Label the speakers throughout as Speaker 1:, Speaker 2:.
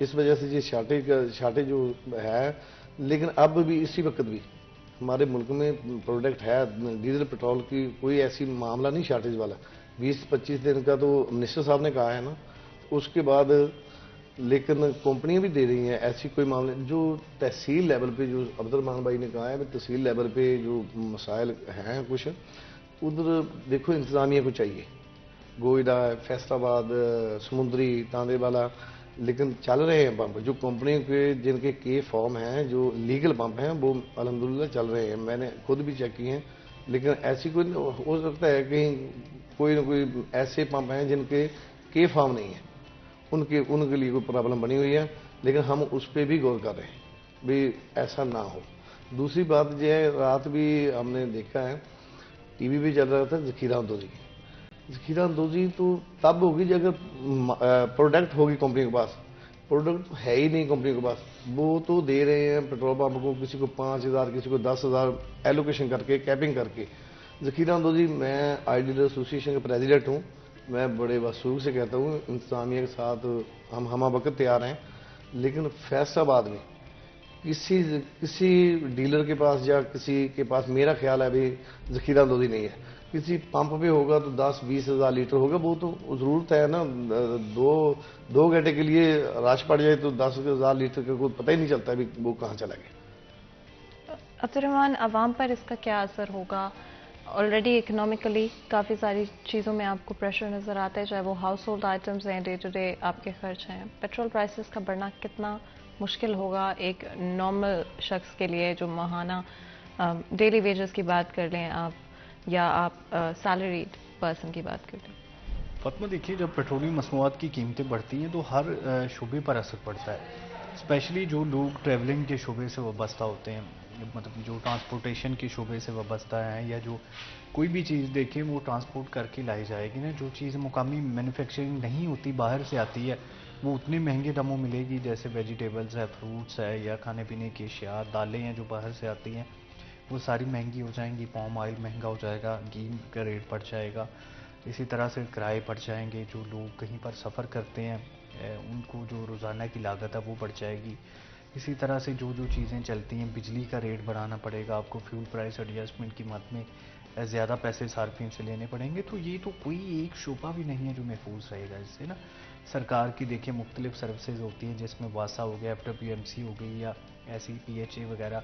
Speaker 1: اس وجہ سے یہ شارٹیج جو ہے. لیکن اب بھی اسی وقت بھی ہمارے ملک میں پروڈکٹ ہے ڈیزل پیٹرول کی، کوئی ایسی معاملہ نہیں شارٹیج والا. 20-25 دن کا تو منسٹر صاحب نے کہا ہے نا. اس کے بعد لیکن کمپنیاں بھی دے رہی ہیں، ایسی کوئی معاملے جو تحصیل لیول پہ، جو عبد الرحمان بھائی نے کہا ہے تحصیل لیول پہ جو مسائل ہیں کچھ ادھر دیکھو انتظامیہ کو چاہیے. گوئیڈا، فیصل آباد، سمندری، تاندے والا، لیکن چل رہے ہیں پمپ. جو کمپنیوں کے جن کے فارم ہیں، جو لیگل پمپ ہیں، وہ الحمدللہ چل رہے ہیں. میں نے خود بھی چیک کیے ہیں. لیکن ایسی کوئی ہو سکتا ہے کہ کوئی نہ کوئی ایسے پمپ ہیں جن کے فارم نہیں ہیں، ان کے لیے کوئی پرابلم بنی ہوئی ہے. لیکن ہم اس پہ بھی غور کر رہے ہیں بھی ایسا نہ ہو. دوسری بات یہ ہے، رات بھی ہم نے دیکھا ہے ٹی وی پہ چل رہا تھا ذخیرہ اندوزی. ذخیرہ اندوزی تو تب ہوگی جب پروڈکٹ ہوگی کمپنی کے پاس. پروڈکٹ ہے ہی نہیں کمپنی کے پاس. وہ تو دے رہے ہیں پیٹرول پمپ کو، کسی کو 5,000 کسی کو 10,000 ایلوکیشن کر کے، کیپنگ کر کے. ذخیرہ اندوزی، میں آئی ڈیلر ایسوسی ایشن کا پریزیڈنٹ ہوں. میں بڑے وثوق سے کہتا ہوں انتظامیہ کے ساتھ ہم ہمہ وقت تیار ہیں. لیکن فیصل آباد میں کسی ڈیلر کے پاس یا کسی کے پاس میرا خیال ہے ابھی ذخیرہ اندوزی نہیں ہے. کسی پمپ پہ ہوگا تو 10-20 ہزار لیٹر ہوگا. وہ تو ضرورت ہے نا، دو گھنٹے کے لیے رش پڑ جائے تو 10,000 لیٹر کا کوئی پتہ ہی نہیں چلتا ابھی وہ کہاں چلا گیا.
Speaker 2: عبد الرحمان، عوام پر اس کا کیا اثر ہوگا؟ آلریڈی اکنامکلی کافی ساری چیزوں میں آپ کو پریشر نظر آتا ہے، چاہے وہ ہاؤس ہولڈ آئٹمز ہیں، ڈے ٹو ڈے آپ کے خرچ ہیں. پیٹرول پرائسز کا بڑھنا کتنا مشکل ہوگا ایک نارمل شخص کے لیے جو ماہانہ ڈیلی ویجز کی بات کر لیں آپ، یا آپ سیلریڈ پرسن کی بات کر لیں؟
Speaker 3: فاطمہ دیکھیے، جب پیٹرولیم مصنوعات کی قیمتیں بڑھتی ہیں تو ہر شعبے پر اثر پڑتا ہے. اسپیشلی جو لوگ ٹریولنگ کے شعبے سے وابستہ ہوتے ہیں، مطلب جو ٹرانسپورٹیشن کے شعبے سے وابستہ ہیں، یا جو کوئی بھی چیز دیکھیں وہ ٹرانسپورٹ کر کے لائی جائے گی نا. جو چیز مقامی مینوفیکچرنگ نہیں ہوتی، باہر سے آتی ہے، وہ اتنے مہنگے دموں ملے گی. جیسے ویجیٹیبلز ہے، فروٹس ہے، یا کھانے پینے کی اشیاء، دالیں ہیں جو باہر سے آتی ہیں، وہ ساری مہنگی ہو جائیں گی. پام آئل مہنگا ہو جائے گا، گھی کا ریٹ بڑھ جائے گا. اسی طرح سے کرائے بڑھ جائیں گے. جو لوگ کہیں پر سفر کرتے ہیں ان کو جو روزانہ کی لاگت ہے وہ بڑھ جائے گی. اسی طرح سے جو چیزیں چلتی ہیں، بجلی کا ریٹ بڑھانا پڑے گا آپ کو. فیول پرائس ایڈجسٹمنٹ کی مد میں زیادہ پیسے صارفین سے لینے پڑیں گے. تو یہ تو کوئی ایک شعبہ بھی نہیں ہے جو محفوظ رہے گا اس سے نا. سرکار کی دیکھیں مختلف سروسز ہوتی ہیں، جس میں واسا ہو گیا، FWMC ہو گئی، یا ایسی PHA وغیرہ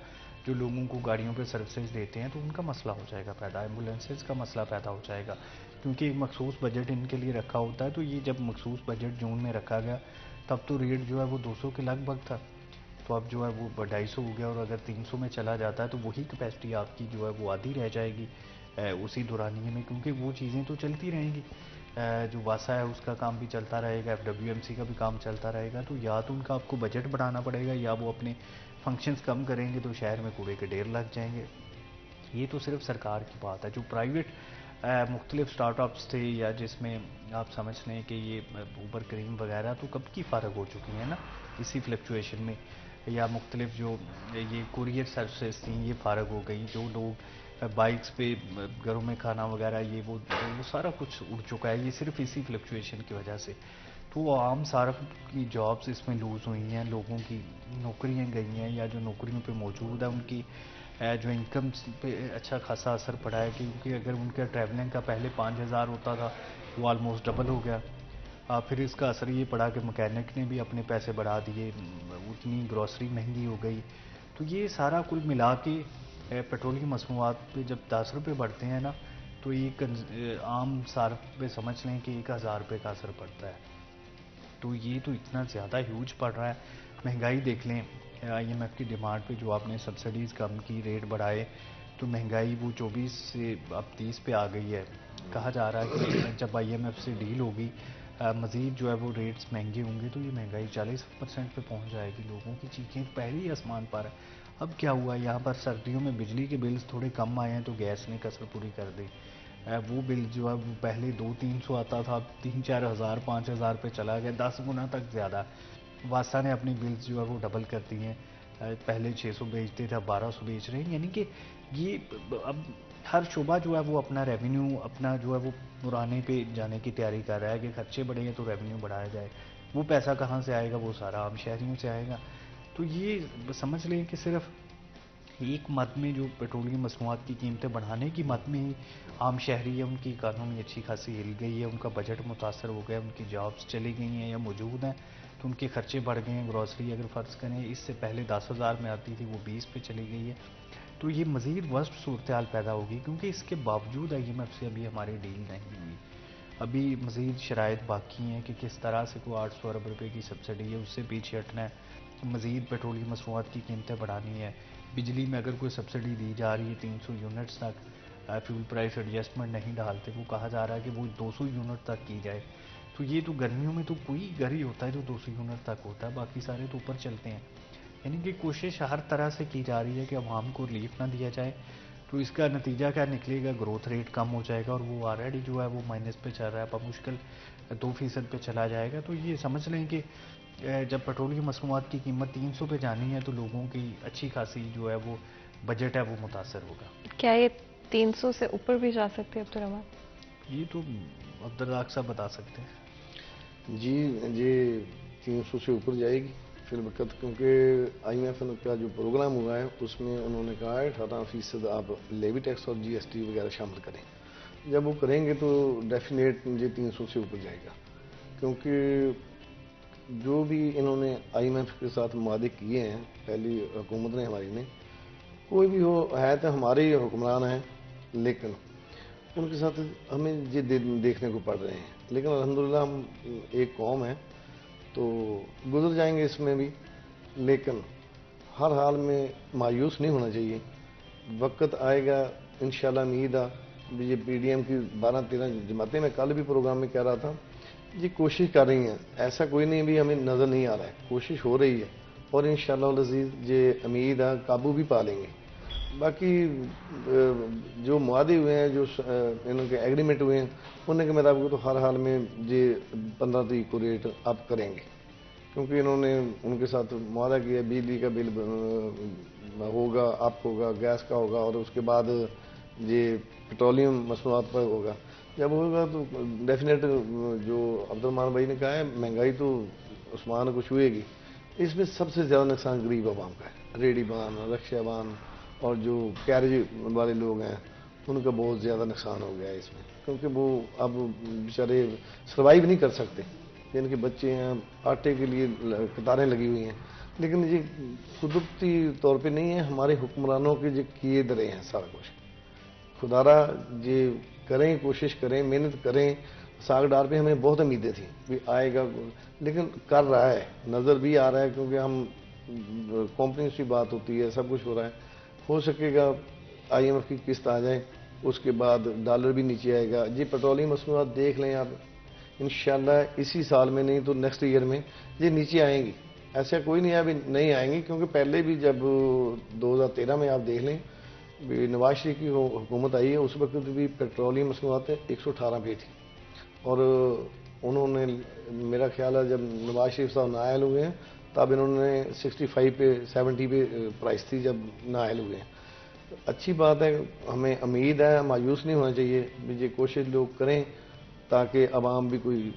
Speaker 3: جو لوگوں کو گاڑیوں پہ سروسز دیتے ہیں. تو ان کا مسئلہ ہو جائے گا پیدا، ایمبولینسز کا مسئلہ پیدا ہو جائے گا، کیونکہ ایک مخصوص بجٹ ان کے لیے رکھا ہوتا ہے. تو یہ جب مخصوص بجٹ جون میں رکھا گیا تب تو ریٹ جو ہے وہ 200 کے لگ بھگ تھا. تو اب جو ہے وہ 250 ہو گیا، اور اگر 300 میں چلا جاتا ہے تو وہی کیپیسٹی آپ کی جو ہے وہ آدھی رہ جائے گی اسی دورانیے میں، کیونکہ وہ چیزیں تو چلتی رہیں گی. جو واسا ہے اس کا کام بھی چلتا رہے گا، FWMC کا بھی کام چلتا رہے گا. تو یا تو ان کا آپ کو بجٹ بڑھانا پڑے گا، یا وہ اپنے فنکشنز کم کریں گے تو شہر میں کوڑے کے ڈھیر لگ جائیں گے. یہ تو صرف سرکار کی بات ہے. جو پرائیویٹ مختلف سٹارٹ اپس تھے، یا جس میں آپ سمجھ لیں کہ یہ اوبر کریم وغیرہ تو کب کی فارغ ہو چکی ہیں نا اسی فلکچویشن میں، یا مختلف جو یہ کوریئر سروسز تھیں یہ فارغ ہو گئی. جو لوگ بائکس پہ گھروں میں کھانا وغیرہ یہ وہ سارا کچھ اڑ چکا ہے، یہ صرف اسی فلکچویشن کی وجہ سے. تو عام صارف کی جابس اس میں لوز ہوئی ہیں، لوگوں کی نوکریاں گئی ہیں، یا جو نوکریوں پہ موجود ہے ان کی جو انکم پہ اچھا خاصا اثر پڑا ہے. کیونکہ اگر ان کا ٹریولنگ کا پہلے 5,000 ہوتا تھا وہ آلموسٹ ڈبل ہو گیا. پھر اس کا اثر یہ پڑا کہ مکینک نے بھی اپنے پیسے بڑھا دیے، اتنی گروسری مہنگی ہو گئی. تو یہ سارا کل ملا کے پیٹرولیم مصنوعات پہ جب 10 روپے بڑھتے ہیں نا، تو ایک عام صارف پہ سمجھ لیں کہ 1,000 روپے کا اثر پڑتا ہے. تو یہ تو اتنا زیادہ ہیوج پڑ رہا ہے. مہنگائی دیکھ لیں، IMF کی ڈیمانڈ پہ جو آپ نے سبسڈیز کم کی، ریٹ بڑھائے، تو مہنگائی وہ 24 سے اب 30 پہ آ گئی ہے. کہا جا رہا ہے کہ جب IMF سے ڈیل ہوگی مزید جو ہے وہ ریٹس مہنگے ہوں گے تو یہ مہنگائی 40% پہ پہنچ جائے گی. لوگوں کی چیخیں پہلے ہی آسمان پر ہے. اب کیا ہوا یہاں پر سردیوں میں بجلی کے بلز تھوڑے کم آئے ہیں تو گیس نے کسر پوری کر دی. وہ بل جو ہے وہ پہلے 200-300 آتا تھا، اب 3-4 ہزار 5,000 پہ چلا گیا، 10 گنا تک زیادہ. واسا نے اپنی بلز جو ہے وہ ڈبل کر دی ہیں، پہلے 600 بیچتے تھے اب 1200 بیچ رہے ہیں. یعنی کہ یہ اب ہر شعبہ جو ہے وہ اپنا ریونیو اپنا جو ہے وہ پرانے پہ جانے کی تیاری کر رہا ہے کہ خرچے بڑھے ہیں تو ریونیو بڑھایا جائے. وہ پیسہ کہاں سے آئے گا؟ وہ سارا عام شہریوں سے آئے گا. تو یہ سمجھ لیں کہ صرف ایک مد میں جو پیٹرولیم مصنوعات کی قیمتیں بڑھانے کی مد میں ہی عام شہری ہے ان کی اکانومی اچھی خاصی ہل گئی ہے، ان کا بجٹ متاثر ہو گیا، ان کی جابس چلی گئی ہیں یا موجود ہیں تو ان کے خرچے بڑھ گئے ہیں. گروسری اگر فرض کریں اس سے پہلے 10,000 میں آتی تھی وہ 20 پہ چلی گئی ہے. تو یہ مزید ورسٹ صورتحال پیدا ہوگی، کیونکہ اس کے باوجود IMF سے ابھی ہماری ڈیل نہیں ہوئی. ابھی مزید شرائط باقی ہیں کہ کس طرح سے کوئی 800 ارب روپے کی سبسڈی ہے اس سے پیچھے ہٹنا ہے، مزید پیٹرولیم مصنوعات کی قیمتیں بڑھانی ہے. بجلی میں اگر کوئی سبسڈی دی جا رہی ہے 300 یونٹس تک، فیول پرائس ایڈجسٹمنٹ نہیں ڈالتے، وہ کہا جا رہا ہے کہ وہ 200 یونٹ تک کی جائے. تو یہ تو گرمیوں میں تو کوئی گھر ہی ہوتا ہے جو 200 یونٹ تک ہوتا ہے، باقی سارے تو اوپر چلتے ہیں. یعنی کہ کوشش ہر طرح سے کی جا رہی ہے کہ عوام کو ریلیف نہ دیا جائے. تو اس کا نتیجہ کیا نکلے گا؟ گروتھ ریٹ کم ہو جائے گا اور وہ آلریڈی جو ہے وہ مائنس پہ چل رہا ہے، مشکل 2% پہ چلا جائے گا. تو یہ سمجھ لیں کہ جب پیٹرولیم مصنوعات کی قیمت 300 پہ جانی ہے تو لوگوں کی اچھی خاصی جو ہے وہ بجٹ ہے وہ متاثر ہوگا.
Speaker 2: کیا یہ 300 سے اوپر بھی جا سکتے ہیں عبدالرحمان؟
Speaker 3: یہ تو عبدالرزاق صاحب بتا سکتے ہیں.
Speaker 1: جی یہ 300 سے اوپر جائے گی فی الوقت، کیونکہ IMF کا جو پروگرام ہوا ہے اس میں انہوں نے کہا ہے 18% آپ لیوی ٹیکس اور GST وغیرہ شامل کریں. جب وہ کریں گے تو ڈیفینیٹ یہ 300 سے اوپر جائے گا، کیونکہ جو بھی انہوں نے IMF کے ساتھ معاہدے کیے ہیں پہلی حکومت نے ہماری نے، کوئی بھی ہو ہے تو ہمارے ہی حکمران ہیں، لیکن ان کے ساتھ ہمیں یہ دیکھنے کو پڑ رہے ہیں. لیکن الحمدللہ ہم ایک قوم ہے تو گزر جائیں گے اس میں بھی، لیکن ہر حال میں مایوس نہیں ہونا چاہیے. وقت آئے گا انشاءاللہ. امید ہے یہ PDM کی 12-13 جماعتیں، میں کل بھی پروگرام میں کہہ رہا تھا، یہ کوشش کر رہی ہیں، ایسا کوئی نہیں بھی ہمیں نظر نہیں آ رہا ہے، کوشش ہو رہی ہے اور انشاءاللہ العزیز یہ امید ہے قابو بھی پا لیں گے. باقی جو معاہدے ہوئے ہیں، جو ان کے ایگریمنٹ ہوئے ہیں، انہیں کے مطابق تو ہر حال میں یہ 15 تاریخ کو ریٹ اپ کریں گے، کیونکہ انہوں نے ان کے ساتھ معاہدہ کیا بجلی کا بل ہوگا، اپ ہوگا، گیس کا ہوگا اور اس کے بعد یہ پیٹرولیم مصنوعات پر ہوگا. جب ہوگا تو ڈیفینیٹ جو عبدالرحمان بھائی نے کہا ہے مہنگائی تو عثمان کو چھوئے گی. اس میں سب سے زیادہ نقصان غریب عوام کا ہے، ریڑھی بان، رکشہ بان اور جو کیریج والے لوگ ہیں ان کا بہت زیادہ نقصان ہو گیا ہے اس میں، کیونکہ وہ اب بیچارے سروائیو نہیں کر سکتے. جن کے بچے ہیں آٹے کے لیے قطاریں لگی ہوئی ہیں. لیکن یہ قدرتی طور پہ نہیں ہے، ہمارے حکمرانوں کے جو کیے درے ہیں سارا کچھ. خدارا یہ کریں، کوشش کریں، محنت کریں. ساگ ڈار پہ ہمیں بہت امیدیں تھیں کہ آئے گا، لیکن کر رہا ہے، نظر بھی آ رہا ہے، کیونکہ ہم کمپنیز کی بات ہوتی ہے، سب کچھ ہو رہا ہے. ہو سکے گا IMF کی قسط آ جائے، اس کے بعد ڈالر بھی نیچے آئے گا. یہ پیٹرولیم مصنوعات دیکھ لیں آپ، انشاءاللہ اسی سال میں نہیں تو نیکسٹ ایئر میں یہ نیچے آئیں گی. ایسا کوئی نہیں ہے ابھی نہیں آئیں گی، کیونکہ پہلے بھی جب 2013 میں آپ دیکھ لیں نواز شریف کی حکومت آئی ہے، اس وقت بھی پیٹرولیم مصنوعات 118 پہ تھی، اور انہوں نے میرا خیال ہے جب نواز شریف صاحب نائل ہوئے ہیں تب انہوں نے 65 پہ 70 پہ پرائس تھی جب نائل ہوئے ہیں. اچھی بات ہے، ہمیں امید ہے، مایوس نہیں ہونا چاہیے. یہ کوشش لوگ کریں تاکہ عوام بھی کوئی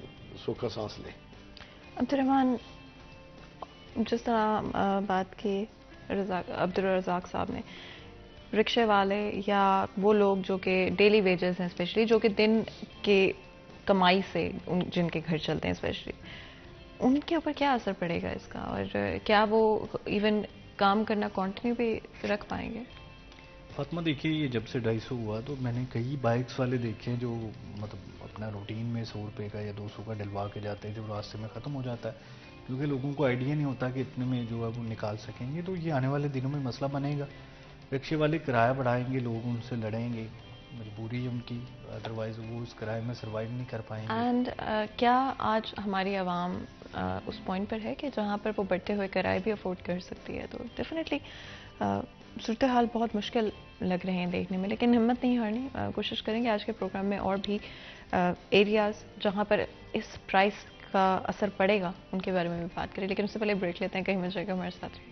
Speaker 1: سوکھا سانس لے.
Speaker 2: عبدالرحمان، جس طرح بات کی عبدالرزاق صاحب نے، رکشے والے یا وہ لوگ جو کہ ڈیلی ویجز ہیں اسپیشلی، جو کہ دن کے کمائی سے جن کے گھر چلتے ہیں اسپیشلی، ان کے اوپر کیا اثر پڑے گا اس کا، اور کیا وہ ایون کام کرنا کنٹینیو بھی رکھ پائیں گے؟
Speaker 3: فاطمہ دیکھیے، یہ جب سے 250 ہوا تو میں نے کئی بائکس والے دیکھے ہیں جو مطلب اپنا روٹین میں 100 روپے کا یا 200 کا ڈلوا کے جاتے ہیں، جو راستے میں ختم ہو جاتا ہے، کیونکہ لوگوں کو آئیڈیا نہیں ہوتا کہ اتنے میں جو ہے وہ نکال سکیں گے. تو یہ آنے والے دنوں میں مسئلہ بنے گا. رکشے والے کرایہ بڑھائیں گے، لوگ ان سے لڑیں گے، مجبوری ہے ان کی، ادروائز وہ اس کرائے میں سروائیو نہیں کر پائیں گے.
Speaker 2: اینڈ کیا آج ہماری عوام اس پوائنٹ پر ہے کہ جہاں پر وہ بڑھتے ہوئے کرائے بھی افورڈ کر سکتی ہے؟ تو ڈیفینیٹلی صورتحال بہت مشکل لگ رہے ہیں دیکھنے میں، لیکن ہمت نہیں ہارنی. کوشش کریں گے آج کے پروگرام میں اور بھی ایریاز جہاں پر اس پرائس کا اثر پڑے گا ان کے بارے میں بھی بات کریں. لیکن اس سے پہلے بریک لیتے ہیں، کہیں مل جائے گا ہمارے ساتھ رہے گا.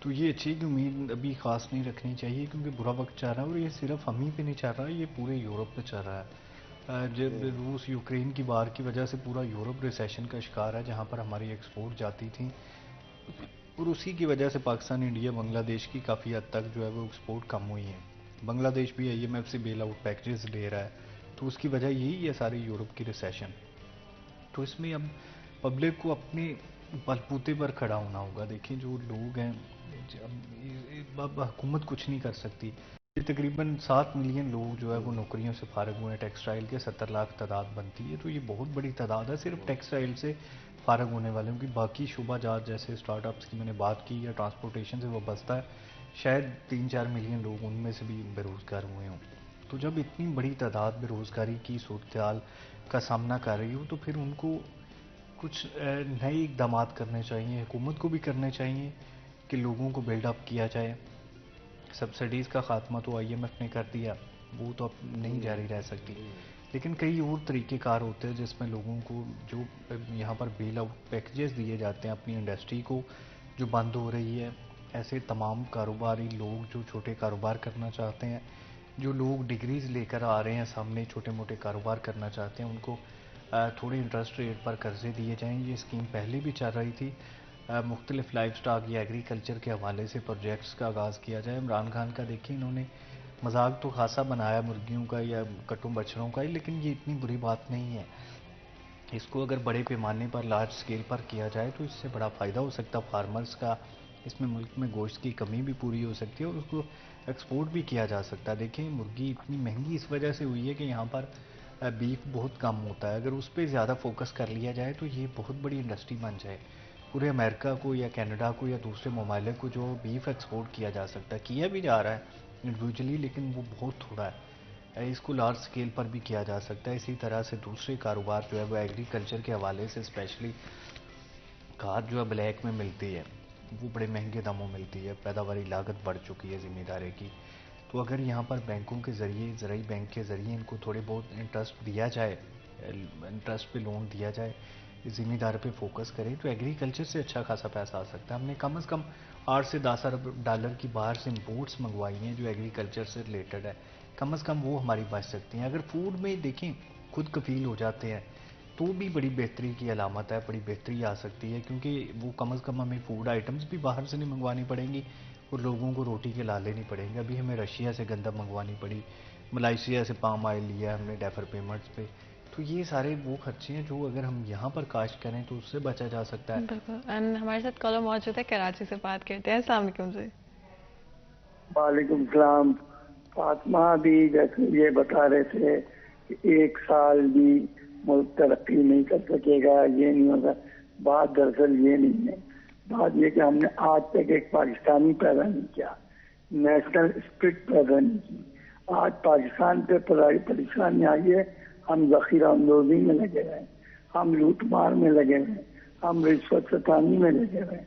Speaker 3: تو یہ اچھی کی امید ابھی خاص نہیں رکھنی چاہیے، کیونکہ برا وقت چل رہا ہے، اور یہ صرف ہم ہی پہ نہیں چل رہا، یہ پورے یورپ پہ چل رہا ہے۔ جب روس یوکرین کی وار کی وجہ سے پورا یورپ ریسیشن کا شکار ہے، جہاں پر ہماری ایکسپورٹ جاتی تھیں، اور اسی کی وجہ سے پاکستان، انڈیا، بنگلہ دیش کی کافی حد تک جو ہے وہ ایکسپورٹ کم ہوئی ہے۔ بنگلہ دیش بھی IMF سے بیل آؤٹ پیکجز لے رہا ہے، تو اس کی وجہ یہی ہے سارے یورپ کی ریسیشن۔ تو اس میں اب پبلک کو اپنے بل بوتے پر کھڑا ہونا ہوگا۔ دیکھیں جو لوگ ہیں، اب حکومت کچھ نہیں کر سکتی۔ یہ تقریباً 7 ملین لوگ جو ہے وہ نوکریوں سے فارغ ہوئے ہیں، ٹیکسٹائل کے 70 لاکھ تعداد بنتی ہے، تو یہ بہت بڑی تعداد ہے صرف ٹیکسٹائل سے فارغ ہونے والوں کی۔ باقی شعبہ جات جیسے اسٹارٹ اپس کی میں نے بات کی، یا ٹرانسپورٹیشن سے وابستہ ہے، شاید 3-4 ملین لوگ ان میں سے بھی بے روزگار ہوئے ہوں۔ تو جب اتنی بڑی تعداد بے روزگاری کی صورتحال کا سامنا کر رہی ہو، تو پھر ان کو کچھ نئے اقدامات کرنے چاہیے، حکومت کو بھی کرنے چاہیے کہ لوگوں کو بلڈ اپ کیا جائے۔ سبسڈیز کا خاتمہ تو IMF نے کر دیا، وہ تو اب نہیں جاری رہ سکتی، لیکن کئی اور طریقہ کار ہوتے ہیں جس میں لوگوں کو جو یہاں پر بیل آؤٹ پیکجز دیے جاتے ہیں اپنی انڈسٹری کو جو بند ہو رہی ہے، ایسے تمام کاروباری لوگ جو چھوٹے کاروبار کرنا چاہتے ہیں، جو لوگ ڈگریز لے کر آ رہے ہیں سامنے چھوٹے موٹے کاروبار کرنا چاہتے ہیں، ان کو تھوڑے انٹرسٹ ریٹ پر قرضے دیے جائیں۔ یہ اسکیم پہلے بھی چل رہی تھی، مختلف لائف سٹاک یا ایگریکلچر کے حوالے سے پروجیکٹس کا آغاز کیا جائے۔ عمران خان کا دیکھیں، انہوں نے مذاق تو خاصا بنایا مرغیوں کا یا کٹوں بچڑوں کا، لیکن یہ اتنی بری بات نہیں ہے۔ اس کو اگر بڑے پیمانے پر لارج سکیل پر کیا جائے تو اس سے بڑا فائدہ ہو سکتا ہے فارمرز کا، اس میں ملک میں گوشت کی کمی بھی پوری ہو سکتی ہے اور اس کو ایکسپورٹ بھی کیا جا سکتا ہے۔ دیکھیں مرغی اتنی مہنگی اس وجہ سے ہوئی ہے کہ یہاں پر بیف بہت کم ہوتا ہے، اگر اس پہ زیادہ فوکس کر لیا جائے تو یہ بہت بڑی انڈسٹری بن جائے، پورے امریکہ کو یا کینیڈا کو یا دوسرے ممالک کو جو بیف ایکسپورٹ کیا جا سکتا ہے، کیا بھی جا رہا ہے انڈیویجولی، لیکن وہ بہت تھوڑا ہے، اس کو لارج سکیل پر بھی کیا جا سکتا ہے۔ اسی طرح سے دوسرے کاروبار جو ہے وہ ایگریکلچر کے حوالے سے، اسپیشلی کھاد جو ہے بلیک میں ملتی ہے، وہ بڑے مہنگے داموں ملتی ہے، پیداواری لاگت بڑھ چکی ہے ذمہ داری کی، تو اگر یہاں پر بینکوں کے ذریعے، زرعی بینک کے ذریعے ان کو تھوڑے بہت انٹرسٹ دیا جائے، انٹرسٹ پہ لون دیا جائے، ذمہ دار پہ فوکس کریں، تو ایگریکلچر سے اچھا خاصا پیسہ آ سکتا ہے۔ ہم نے کم از کم 8 سے 10 ارب ڈالر کی باہر سے امپورٹس منگوائی ہیں جو ایگریکلچر سے ریلیٹڈ ہے، کم از کم وہ ہماری بچ سکتی ہیں۔ اگر فوڈ میں دیکھیں خود کفیل ہو جاتے ہیں تو بھی بڑی بہتری کی علامت ہے، بڑی بہتری آ سکتی ہے، کیونکہ وہ کم از کم ہمیں فوڈ آئٹمز بھی باہر سے نہیں منگوانی پڑیں گی اور لوگوں کو روٹی کے لالے نہیں پڑیں گے۔ ابھی ہمیں رشیا سے گندم منگوانی پڑی، ملائیشیا سے پام آئل لیا ہم نے ڈیفر پیمنٹس پہ، تو یہ سارے وہ خرچے ہیں جو اگر ہم یہاں پر کاشت کریں تو اس سے بچا جا سکتا ہے۔
Speaker 2: بالکل، اینڈ ہمارے ساتھ کالر موجود ہے، کراچی سے بات کرتے ہیں۔ السلام علیکم جی۔
Speaker 4: وعلیکم السلام۔ فاطمہ بھی جیسے یہ بتا رہے تھے کہ 1 سال بھی ملک ترقی نہیں کر سکے گا، یہ نہیں ہوگا، بات دراصل یہ نہیں ہے، بات یہ کہ ہم نے آج تک ایک پاکستانی پیدا نہیں کیا، نیشنل اسپرٹ پیدا نہیں کی۔ آج پاکستان پہ پریشانی آئی ہے، ہم ذخیرہ اندوزی میں لگے ہوئے ہیں، ہم لوٹ مار میں لگے ہوئے ہیں، ہم رشوت ستانی میں لگے ہوئے ہیں۔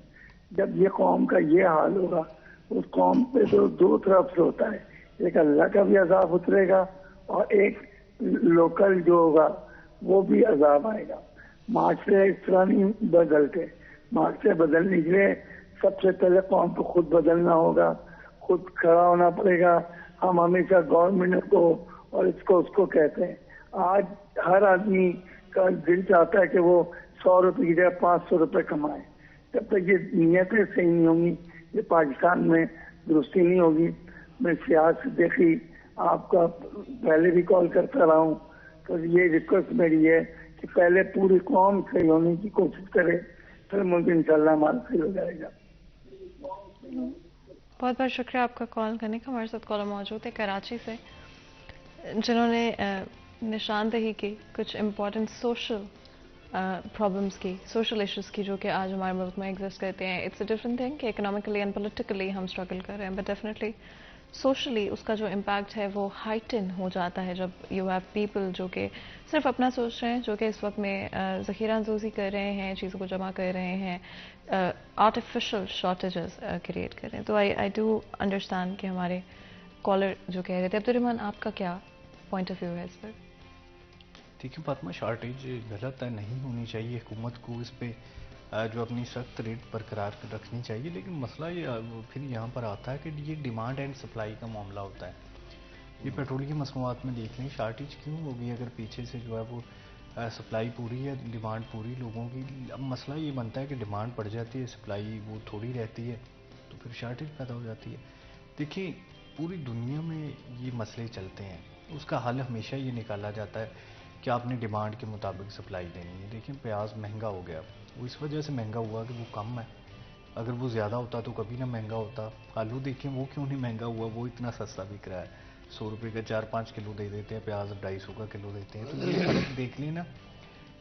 Speaker 4: جب یہ قوم کا یہ حال ہوگا، اس قوم پہ تو 2 طرف سے ہوتا ہے، ایک اللہ کا بھی عذاب اترے گا اور ایک لوکل جو ہوگا وہ بھی عذاب آئے گا۔ معاشرے اس طرح نہیں بدلتے، معاشرے بدلنے کے لیے سب سے پہلے قوم کو خود بدلنا ہوگا، خود کھڑا ہونا پڑے گا۔ ہم ہمیشہ گورنمنٹ کو اور اس کو کہتے ہیں، آج ہر آدمی کا دل چاہتا ہے کہ وہ 100 روپے کی جگہ 500 روپے کمائے۔ جب تک یہ نیتیں صحیح نہیں ہوں گی، یہ پاکستان میں درستی نہیں ہوگی۔ میں سیاست دیکھی، آپ کا پہلے بھی کال کرتا رہا ہوں، تو یہ ریکویسٹ میری ہے کہ پہلے پوری قوم صحیح ہونے کی کوشش کرے، پھر ملک انشاءاللہ ہمارا صحیح ہو جائے گا۔
Speaker 2: بہت بہت شکریہ آپ کا کال کرنے کا۔ ہمارے ساتھ کالر موجود ہے کراچی سے، جنہوں نے نشاندہی کی کچھ امپورٹنٹ سوشل پرابلمس کی، سوشل ایشوز کی، جو کہ آج ہمارے ملک میں ایگزسٹ کرتے ہیں۔ اٹس اے ڈفرنٹ تھنگ کہ اکنامکلی اینڈ پولیٹیکلی ہم اسٹرگل کر رہے ہیں، بٹ ڈیفینیٹلی سوشلی اس کا جو امپیکٹ ہے وہ ہائٹن ہو جاتا ہے جب یو ہیو پیپل جو کہ صرف اپنا سوچ رہے ہیں، جو کہ اس وقت میں ذخیرہ اندوزی کر رہے ہیں، چیزوں کو جمع کر رہے ہیں، آرٹیفیشل شارٹیجز کریٹ کر رہے ہیں۔ تو آئی ڈو انڈرسٹینڈ کہ ہمارے کالر جو کہہ رہے تھے۔ عبدالرحمان، آپ کا کیا پوائنٹ آف ویو ہے اس پر؟
Speaker 3: دیکھیں فاطمہ، شارٹیج غلط ہے، نہیں ہونی چاہیے، حکومت کو اس پہ جو اپنی سخت ریٹ برقرار رکھنی چاہیے. لیکن مسئلہ یہ پھر یہاں پر آتا ہے کہ یہ ڈیمانڈ اینڈ سپلائی کا معاملہ ہوتا ہے. یہ پیٹرول کی مصنوعات میں دیکھ لیں شارٹیج کیوں ہوگی اگر پیچھے سے جو ہے وہ سپلائی پوری ہے, ڈیمانڈ پوری لوگوں کی. اب مسئلہ یہ بنتا ہے کہ ڈیمانڈ بڑھ جاتی ہے, سپلائی وہ تھوڑی رہتی ہے, تو پھر شارٹیج پیدا ہو جاتی ہے. دیکھیں پوری دنیا میں یہ مسئلے چلتے ہیں, اس کا حل ہمیشہ یہ نکالا جاتا ہے کہ آپ نے ڈیمانڈ کے مطابق سپلائی دینی ہے. دیکھیں پیاز مہنگا ہو گیا, وہ اس وجہ سے مہنگا ہوا کہ وہ کم ہے, اگر وہ زیادہ ہوتا تو کبھی نہ مہنگا ہوتا. آلو دیکھیں وہ کیوں نہیں مہنگا ہوا, وہ اتنا سستا بک رہا ہے, 100 روپے کا 4-5 کلو دے دیتے ہیں, پیاز 250 کا کلو دیتے ہیں. تو یہ فرق دیکھ لیں نا,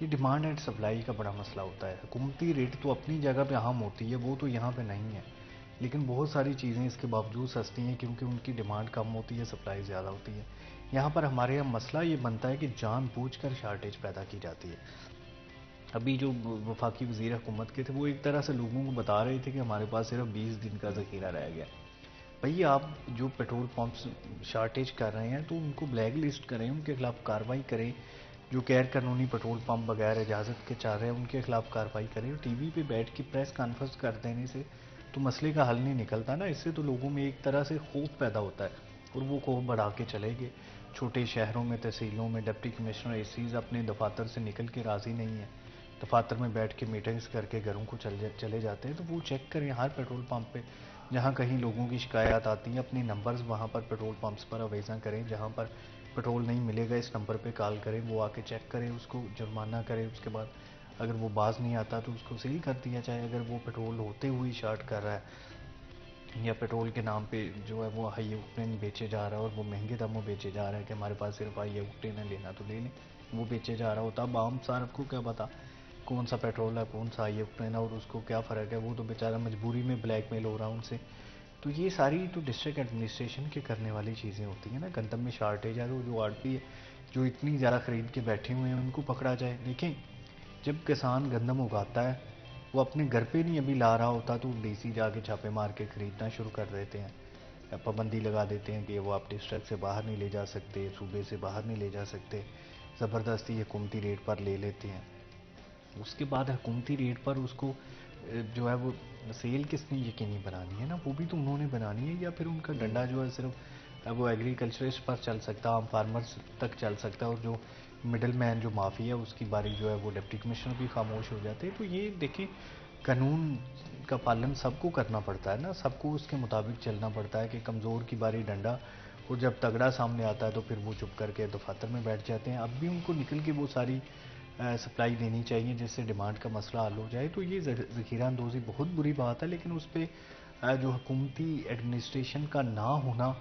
Speaker 3: یہ ڈیمانڈ اینڈ سپلائی کا بڑا مسئلہ ہوتا ہے. حکومتی ریٹ تو اپنی جگہ پہ عام ہوتی ہے, وہ تو یہاں پہ نہیں ہے, لیکن بہت ساری چیزیں اس کے باوجود سستی ہیں کیونکہ ان کی ڈیمانڈ کم ہوتی ہے, سپلائی زیادہ ہوتی ہے. یہاں پر ہمارے یہاں مسئلہ یہ بنتا ہے کہ جان بوجھ کر شارٹیج پیدا کی جاتی ہے. ابھی جو وفاقی وزیر حکومت کے تھے وہ ایک طرح سے لوگوں کو بتا رہے تھے کہ ہمارے پاس صرف 20 دن کا ذخیرہ رہ گیا. بھئی آپ جو پیٹرول پمپس شارٹیج کر رہے ہیں تو ان کو بلیک لسٹ کریں, ان کے خلاف کارروائی کریں. جو غیر قانونی پیٹرول پمپ بغیر اجازت کے چل رہے ہیں ان کے خلاف کارروائی کریں. ٹی وی پہ بیٹھ کے پریس کانفرنس کر دینے سے تو مسئلے کا حل نہیں نکلتا نا. اس سے تو لوگوں میں ایک طرح سے خوف پیدا ہوتا ہے اور وہ خوف بڑھا کے چلے گئے. چھوٹے شہروں میں, تحصیلوں میں ڈپٹی کمشنر ایسیز اپنے دفاتر سے نکل کے راضی نہیں ہیں, دفاتر میں بیٹھ کے میٹنگز کر کے گھروں کو چلے جاتے ہیں. تو وہ چیک کریں ہر پیٹرول پمپ پہ, جہاں کہیں لوگوں کی شکایات آتی ہیں اپنے نمبرز وہاں پر پیٹرول پمپس پر اویزاں کریں. جہاں پر پیٹرول نہیں ملے گا اس نمبر پہ کال کریں, وہ آ کے چیک کریں, اس کو جرمانہ کریں. اس کے بعد اگر وہ باز نہیں آتا تو اس کو سیل کر دیا جائے. اگر وہ پیٹرول ہوتے ہوئے شارٹ کر رہا ہے یا پیٹرول کے نام پہ جو ہے وہ ہائی اوکٹین بیچے جا رہا ہے اور وہ مہنگے داموں بیچے جا رہا ہے کہ ہمارے پاس صرف ہائی اوکٹین ہے, لینا تو لے لیں, وہ بیچے جا رہا ہوتا. اب عام صارف کو کیا پتا کون سا پیٹرول ہے کون سا ہائی اوکٹین ہے اور اس کو کیا فرق ہے, وہ تو بیچارہ مجبوری میں بلیک میل ہو رہا ان سے. تو یہ ساری تو ڈسٹرکٹ ایڈمنسٹریشن کے کرنے والی چیزیں ہوتی ہیں نا. گندم میں شارٹیج ہے تو جو آڑتی ہے جو اتنی زیادہ خرید کے بیٹھے ہوئے ہیں ان کو پکڑا جائے. دیکھیں جب کسان گندم اگاتا ہے وہ اپنے گھر پہ نہیں ابھی لا رہا ہوتا تو ڈی سی جا کے چھاپے مار کے خریدنا شروع کر دیتے ہیں, پابندی لگا دیتے ہیں کہ وہ آپ ڈسٹرکٹ سے باہر نہیں لے جا سکتے, صوبے سے باہر نہیں لے جا سکتے, زبردستی حکومتی ریٹ پر لے لیتے ہیں. اس کے بعد حکومتی ریٹ پر اس کو جو ہے وہ سیل کس نے یقینی بنانی ہے نا, وہ بھی تو انہوں نے بنانی ہے. یا پھر ان کا ڈنڈا جو ہے صرف وہ ایگریکلچرسٹ پر چل سکتا, عام فارمرز تک چل سکتا ہے, اور جو مڈل مین جو مافیا ہے اس کی باری جو ہے وہ ڈپٹی کمشنر بھی خاموش ہو جاتے ہیں. تو یہ دیکھیں قانون کا پالن سب کو کرنا پڑتا ہے نا, سب کو اس کے مطابق چلنا پڑتا ہے کہ کمزور کی باری ڈنڈا, اور جب تگڑا سامنے آتا ہے تو پھر وہ چپ کر کے دفاتر میں بیٹھ جاتے ہیں. اب بھی ان کو نکل کے وہ ساری سپلائی دینی چاہیے جس سے ڈیمانڈ کا مسئلہ حل ہو جائے. تو یہ ذخیرہ اندوزی بہت بری بات ہے, لیکن اس پہ جو حکومتی ایڈمنسٹریشن کا نہ ہونا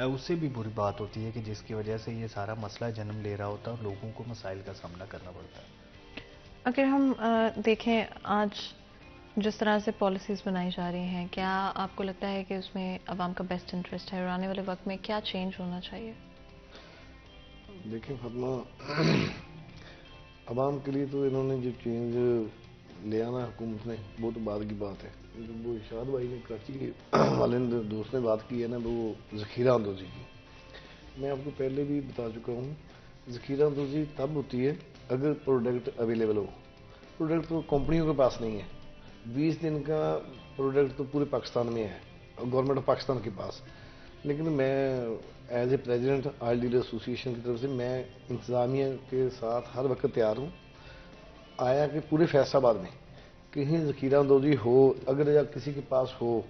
Speaker 3: اس سے بھی بری بات ہوتی ہے کہ جس کی وجہ سے یہ سارا مسئلہ جنم لے رہا ہوتا ہے اور لوگوں کو مسائل کا سامنا کرنا پڑتا ہے.
Speaker 2: اگر ہم دیکھیں آج جس طرح سے پالیسیز بنائی جا رہی ہیں, کیا آپ کو لگتا ہے کہ اس میں عوام کا بیسٹ انٹرسٹ ہے, اور آنے والے وقت میں کیا چینج ہونا چاہیے؟
Speaker 1: دیکھیں فاطمہ, عوام کے لیے تو انہوں نے جو چینج لے آنا حکومت نے وہ تو بعد کی بات ہے. وہ ارشاد بھائی نے کراچی کے والے دوست نے بات کی ہے نا, وہ ذخیرہ اندوزی کی. میں آپ کو پہلے بھی بتا چکا ہوں, ذخیرہ اندوزی تب ہوتی ہے اگر پروڈکٹ اویلیبل ہو. پروڈکٹ تو کمپنیوں کے پاس نہیں ہے, 20 دن کا پروڈکٹ تو پورے پاکستان میں ہے, گورنمنٹ آف پاکستان کے پاس. لیکن میں as a president oil dealer ایسوسی ایشن کی طرف سے میں انتظامیہ کے ساتھ ہر وقت تیار ہوں. آیا کہ پورے فیصل آباد میں کہیں ذخیرہ اندوزی ہو, اگر یا کسی کے پاس ہو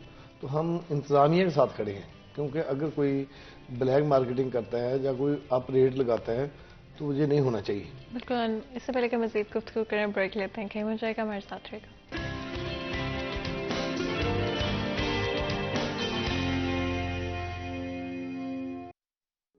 Speaker 1: تو ہم انتظامیہ کے ساتھ کھڑے ہیں, کیونکہ اگر کوئی بلیک مارکیٹنگ کرتا ہے یا کوئی اپ ریٹ لگاتا ہے تو یہ نہیں ہونا چاہیے.
Speaker 2: بالکل. اس سے پہلے کہ مزید گفتگو کریں بریک لیتے ہیں, کہیں ہو جائے گا, ہمارے ساتھ رہے گا.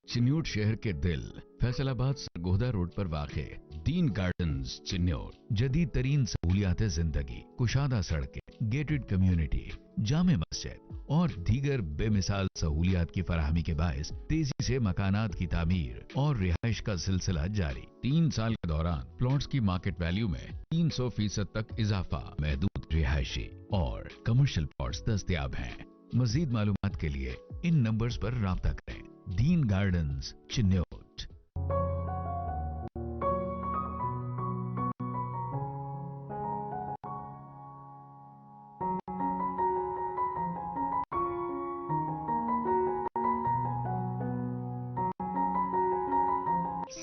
Speaker 5: چنیوٹ شہر کے دل فیصل آباد سرگودا روڈ پر واقع دین گارڈنز چنیوٹ جدید ترین سہولیات زندگی, کشادہ سڑکیں, گیٹڈ کمیونٹی, جامع مسجد اور دیگر بے مثال سہولیات کی فراہمی کے باعث تیزی سے مکانات کی تعمیر اور رہائش کا سلسلہ جاری. 3 سال کے دوران پلاٹس کی مارکیٹ ویلیو میں 300% تک اضافہ, محدود رہائشی اور کمرشل پلاٹس دستیاب ہیں. مزید معلومات کے لیے ان نمبرز پر رابطہ کریں. دین گارڈنز چنیوٹ.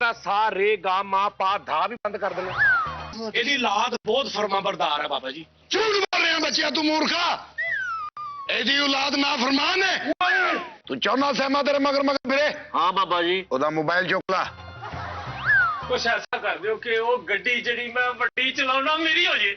Speaker 6: ਤਾਂ ਸਾ ਰੇ ਗਾ ਮਾ ਪਾ ਧਾ ਵੀ ਬੰਦ ਕਰ ਦੇਣਾ। ਇਹਦੀ ਲਾਦ ਬਹੁਤ ਫਰਮਾਬਰਦਾਰ ਹੈ ਬਾਬਾ ਜੀ।
Speaker 7: ਝੂਠ ਬੋਲ ਰਿਹਾ ਬੱਚਿਆ ਤੂੰ ਮੂਰਖਾ, ਇਹਦੀ ਔਲਾਦ ਨਾ ਫਰਮਾਨ ਹੈ। ਤੂੰ ਚਾਹੁੰਦਾ ਸਹਿਮਾ ਤੇਰੇ ਮਗਰ ਮਗਰ ਫਿਰੇ?
Speaker 6: ਹਾਂ ਬਾਬਾ ਜੀ।
Speaker 7: ਉਹਦਾ ਮੋਬਾਈਲ ਚੁੱਕ ਲਾ।
Speaker 6: ਕੁਛ ਐਸਾ ਕਰ ਦਿਓ ਕਿ ਉਹ ਗੱਡੀ ਜਿਹੜੀ ਮੈਂ ਵੱਡੀ ਚਲਾਉਣਾ ਮੇਰੀ ਹੋ ਜੇ।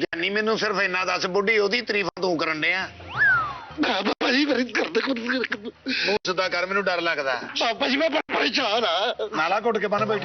Speaker 7: ਜਾਨੀ ਮੈਨੂੰ ਸਿਰਫ ਇੰਨਾ ਦੱਸ, ਬੁੱਢੀ ਉਹਦੀ ਤਾਰੀਫਾਂ ਤੂੰ ਕਰਨ ਡਿਆ? ਬਾਬਾ ਜੀ ਮੇਰੀ ਕਰਦੇ ਮੂੰਹ ਸਿੱਧਾ ਕਰ, ਮੈਨੂੰ ਡਰ ਲੱਗਦਾ। ਬਾਬਾ ਜੀ ਮੈਂ ਪਰੇਸ਼ਾਨ ਆ। ਨਾਲਾ ਘੁੱਟ ਕੇ ਬੰਨ ਬੈਠੀ।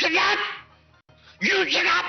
Speaker 7: Shut up! You shut up!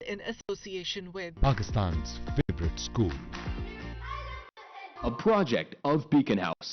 Speaker 8: In association with
Speaker 9: Pakistan's favorite school,
Speaker 10: a project of Beacon House.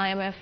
Speaker 2: IMF,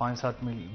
Speaker 3: 5-7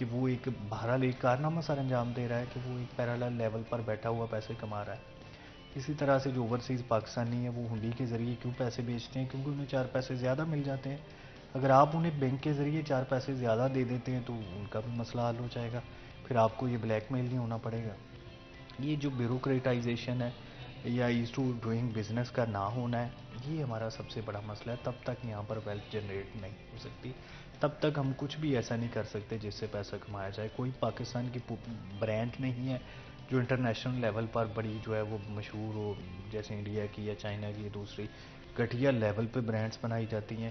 Speaker 3: کہ وہ ایک بہرحال ایک کارنامہ سر انجام دے رہا ہے کہ وہ ایک پیرالل لیول پر بیٹھا ہوا پیسے کما رہا ہے. اسی طرح سے جو اوورسیز پاکستانی ہیں وہ ہنڈی کے ذریعے کیوں پیسے بیچتے ہیں؟ کیونکہ انہیں 4 پیسے زیادہ مل جاتے ہیں. اگر آپ انہیں بینک کے ذریعے 4 پیسے زیادہ دے دیتے ہیں تو ان کا بھی مسئلہ حل ہو جائے گا, پھر آپ کو یہ بلیک میل نہیں ہونا پڑے گا. یہ جو بیوروکریٹائزیشن ہے یا ایز ٹو ڈوئنگ بزنس کا نہ ہونا ہے, یہ ہمارا سب سے بڑا مسئلہ ہے. تب تک یہاں پر ویلتھ جنریٹ نہیں ہو سکتی, تب تک ہم کچھ بھی ایسا نہیں کر سکتے جس سے پیسہ کمایا جائے. کوئی پاکستان کی برانڈ نہیں ہے جو انٹرنیشنل لیول پر بڑی جو ہے وہ مشہور ہو, جیسے انڈیا کی یا چائنا کی. دوسری گھٹیا لیول پہ برانڈز بنائی جاتی ہیں,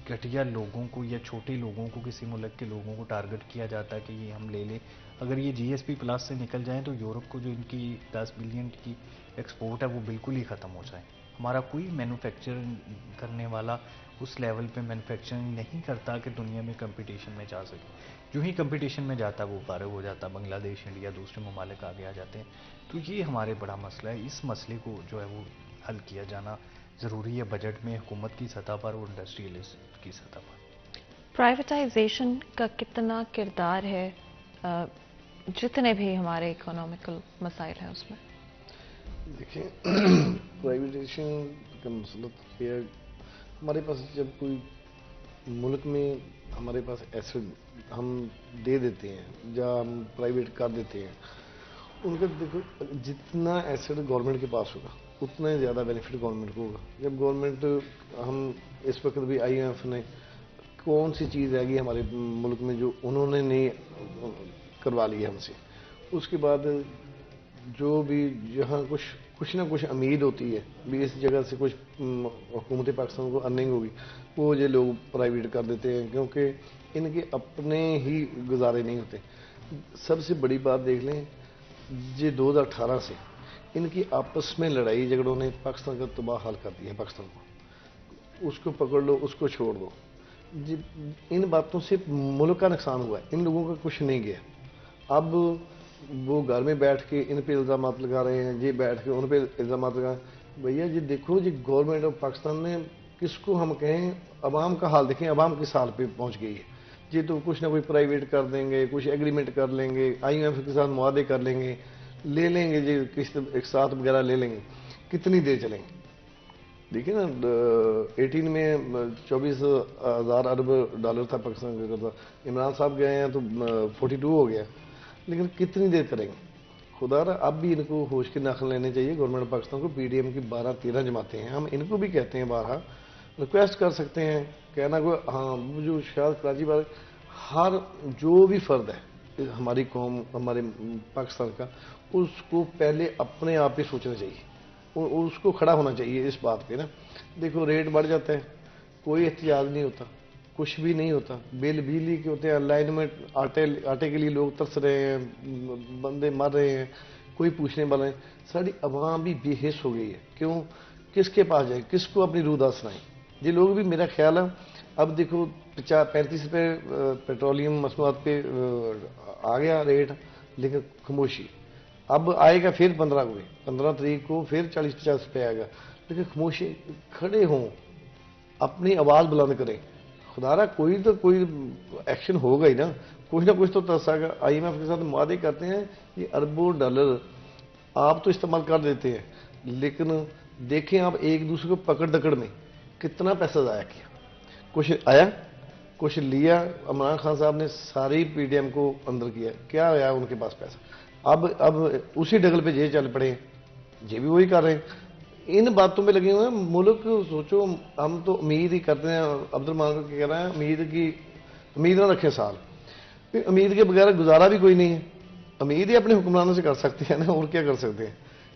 Speaker 3: گھٹیا لوگوں کو یا چھوٹے لوگوں کو, کسی ملک کے لوگوں کو ٹارگٹ کیا جاتا ہے کہ یہ ہم لے لیں. اگر یہ جی ایس پی پلس سے نکل جائیں تو یورپ کو جو ان کی 10 بلین کی ایکسپورٹ ہے وہ بالکل ہی ختم ہو جائے. ہمارا کوئی مینوفیکچرنگ کرنے والا اس لیول پہ مینوفیکچرنگ نہیں کرتا کہ دنیا میں کمپٹیشن میں جا سکے. جو ہی کمپٹیشن میں جاتا ہے وہ فارغ ہو جاتا ہے, بنگلہ دیش, انڈیا, دوسرے ممالک آگے آ جاتے ہیں. تو یہ ہمارے بڑا مسئلہ ہے. اس مسئلے کو جو ہے وہ حل کیا جانا ضروری ہے بجٹ میں, حکومت کی سطح پر اور انڈسٹریلسٹ کی سطح پر.
Speaker 2: پرائیویٹائزیشن کا کتنا کردار ہے جتنے بھی ہمارے اکنامیکل مسائل ہیں اس میں؟
Speaker 1: دیکھیں, پرائیویٹائزیشن کا مسئلہ تو یہ ہے, ہمارے پاس جب کوئی ملک میں ہمارے پاس ایسڈ ہم دے دیتے ہیں یا ہم پرائیویٹ کر دیتے ہیں, ان کا دیکھو جتنا ایسڈ گورنمنٹ کے پاس ہوگا اتنا ہی زیادہ بینیفٹ گورنمنٹ کو ہوگا. جب گورنمنٹ, ہم اس وقت بھی آئی ایم ایف نے کون سی چیز رہ گئی ہمارے ملک میں جو انہوں نے نہیں کروا لی ہے ہم سے, اس کے بعد جو بھی جہاں کچھ نہ کچھ امید ہوتی ہے بھی اس جگہ سے کچھ حکومت پاکستان کو ارننگ ہوگی, وہ یہ لوگ پرائیویٹ کر دیتے ہیں کیونکہ ان کے اپنے ہی گزارے نہیں ہوتے. سب سے بڑی بات دیکھ لیں, یہ 2018 سے ان کی آپس میں لڑائی جھگڑوں نے پاکستان کا تباہ حال کر دیا ہے. پاکستان کو اس کو پکڑ لو, اس کو چھوڑ دو. ان باتوں سے ملک کا نقصان ہوا ہے, ان لوگوں کا کچھ نہیں گیا. اب وہ گھر میں بیٹھ کے ان پہ الزامات لگا رہے ہیں, جی بیٹھ کے ان پہ الزامات لگا. بھیا جی دیکھو, جی گورنمنٹ آف پاکستان نے کس کو ہم کہیں, عوام کا حال دیکھیں, عوام کس حال پہ پہنچ گئی ہے. جی تو کچھ نہ کوئی پرائیویٹ کر دیں گے, کچھ ایگریمنٹ کر لیں گے, آئی ایم ایف کے ساتھ معاہدے کر لیں گے, لے لیں گے جی قسط ایک ساتھ وغیرہ لے لیں گے. کتنی دیر چلیں گے؟ دیکھیں نا, 18 میں 24,000 ارب ڈالر تھا پاکستان کا قرضہ, عمران صاحب گئے ہیں تو 42 ہو گیا. لیکن کتنی دیر کریں گے؟ خدا رہا اب بھی ان کو ہوش کے ناخن لینے چاہیے. گورنمنٹ پاکستان کو پی ڈی ایم کی 12-13 جماعتیں ہیں, ہم ان کو بھی کہتے ہیں, بارہا ریکویسٹ کر سکتے ہیں, کہنا کو ہاں جو شاید کراچی بات, ہر جو بھی فرد ہے ہماری قوم, ہمارے پاکستان کا, اس کو پہلے اپنے آپ پہ سوچنا چاہیے اور اس کو کھڑا ہونا چاہیے اس بات پہ نا. دیکھو ریٹ بڑھ جاتا ہے, کوئی احتجاج نہیں ہوتا, کچھ بھی نہیں ہوتا. بل بجلی کے ہوتے ہیں, لائن میں آٹے کے لیے لوگ ترس رہے ہیں, بندے مر رہے ہیں, کوئی پوچھنے والا نہیں. ساری عوام بھی بے حس ہو گئی ہے. کیوں؟ کس کے پاس جائیں, کس کو اپنی روداد سنائیں؟ یہ لوگ بھی, میرا خیال ہے اب دیکھو 35 روپے پیٹرولیم مصنوعات پہ آ گیا ریٹ, لیکن خاموشی. اب آئے گا پھر 15 تاریخ کو پھر 40-50 روپے آئے گا, لیکن خاموشی. کھڑے ہوں, اپنی آواز بلند کریں. خدا رہا کوئی تو کوئی ایکشن ہوگا ہی نا, کچھ نہ کچھ تو ترسا گا. آئی ایم ایف کے ساتھ معاہدے کرتے ہیں, یہ اربوں ڈالر آپ تو استعمال کر دیتے ہیں, لیکن دیکھیں آپ ایک دوسرے کو پکڑ دکڑ میں کتنا پیسہ ضائع کیا. کچھ آیا, کچھ لیا. عمران خان صاحب نے ساری پی ڈی ایم کو اندر کیا, کیا آیا ان کے پاس پیسہ؟ اب اسی ڈگل پہ یہ چل پڑے ہیں, یہ بھی وہی کر رہے ہیں. ان باتوں پہ لگے ہوئے ہیں. ملک سوچو, ہم تو امید ہی کرتے ہیں, عبد الرحمان کہہ رہا ہے امید نہ رکھیں سال. امید کے بغیر گزارا بھی کوئی نہیں ہے. امید ہی اپنے حکمرانوں سے کر سکتے ہیں نا, اور کیا کر سکتے ہیں.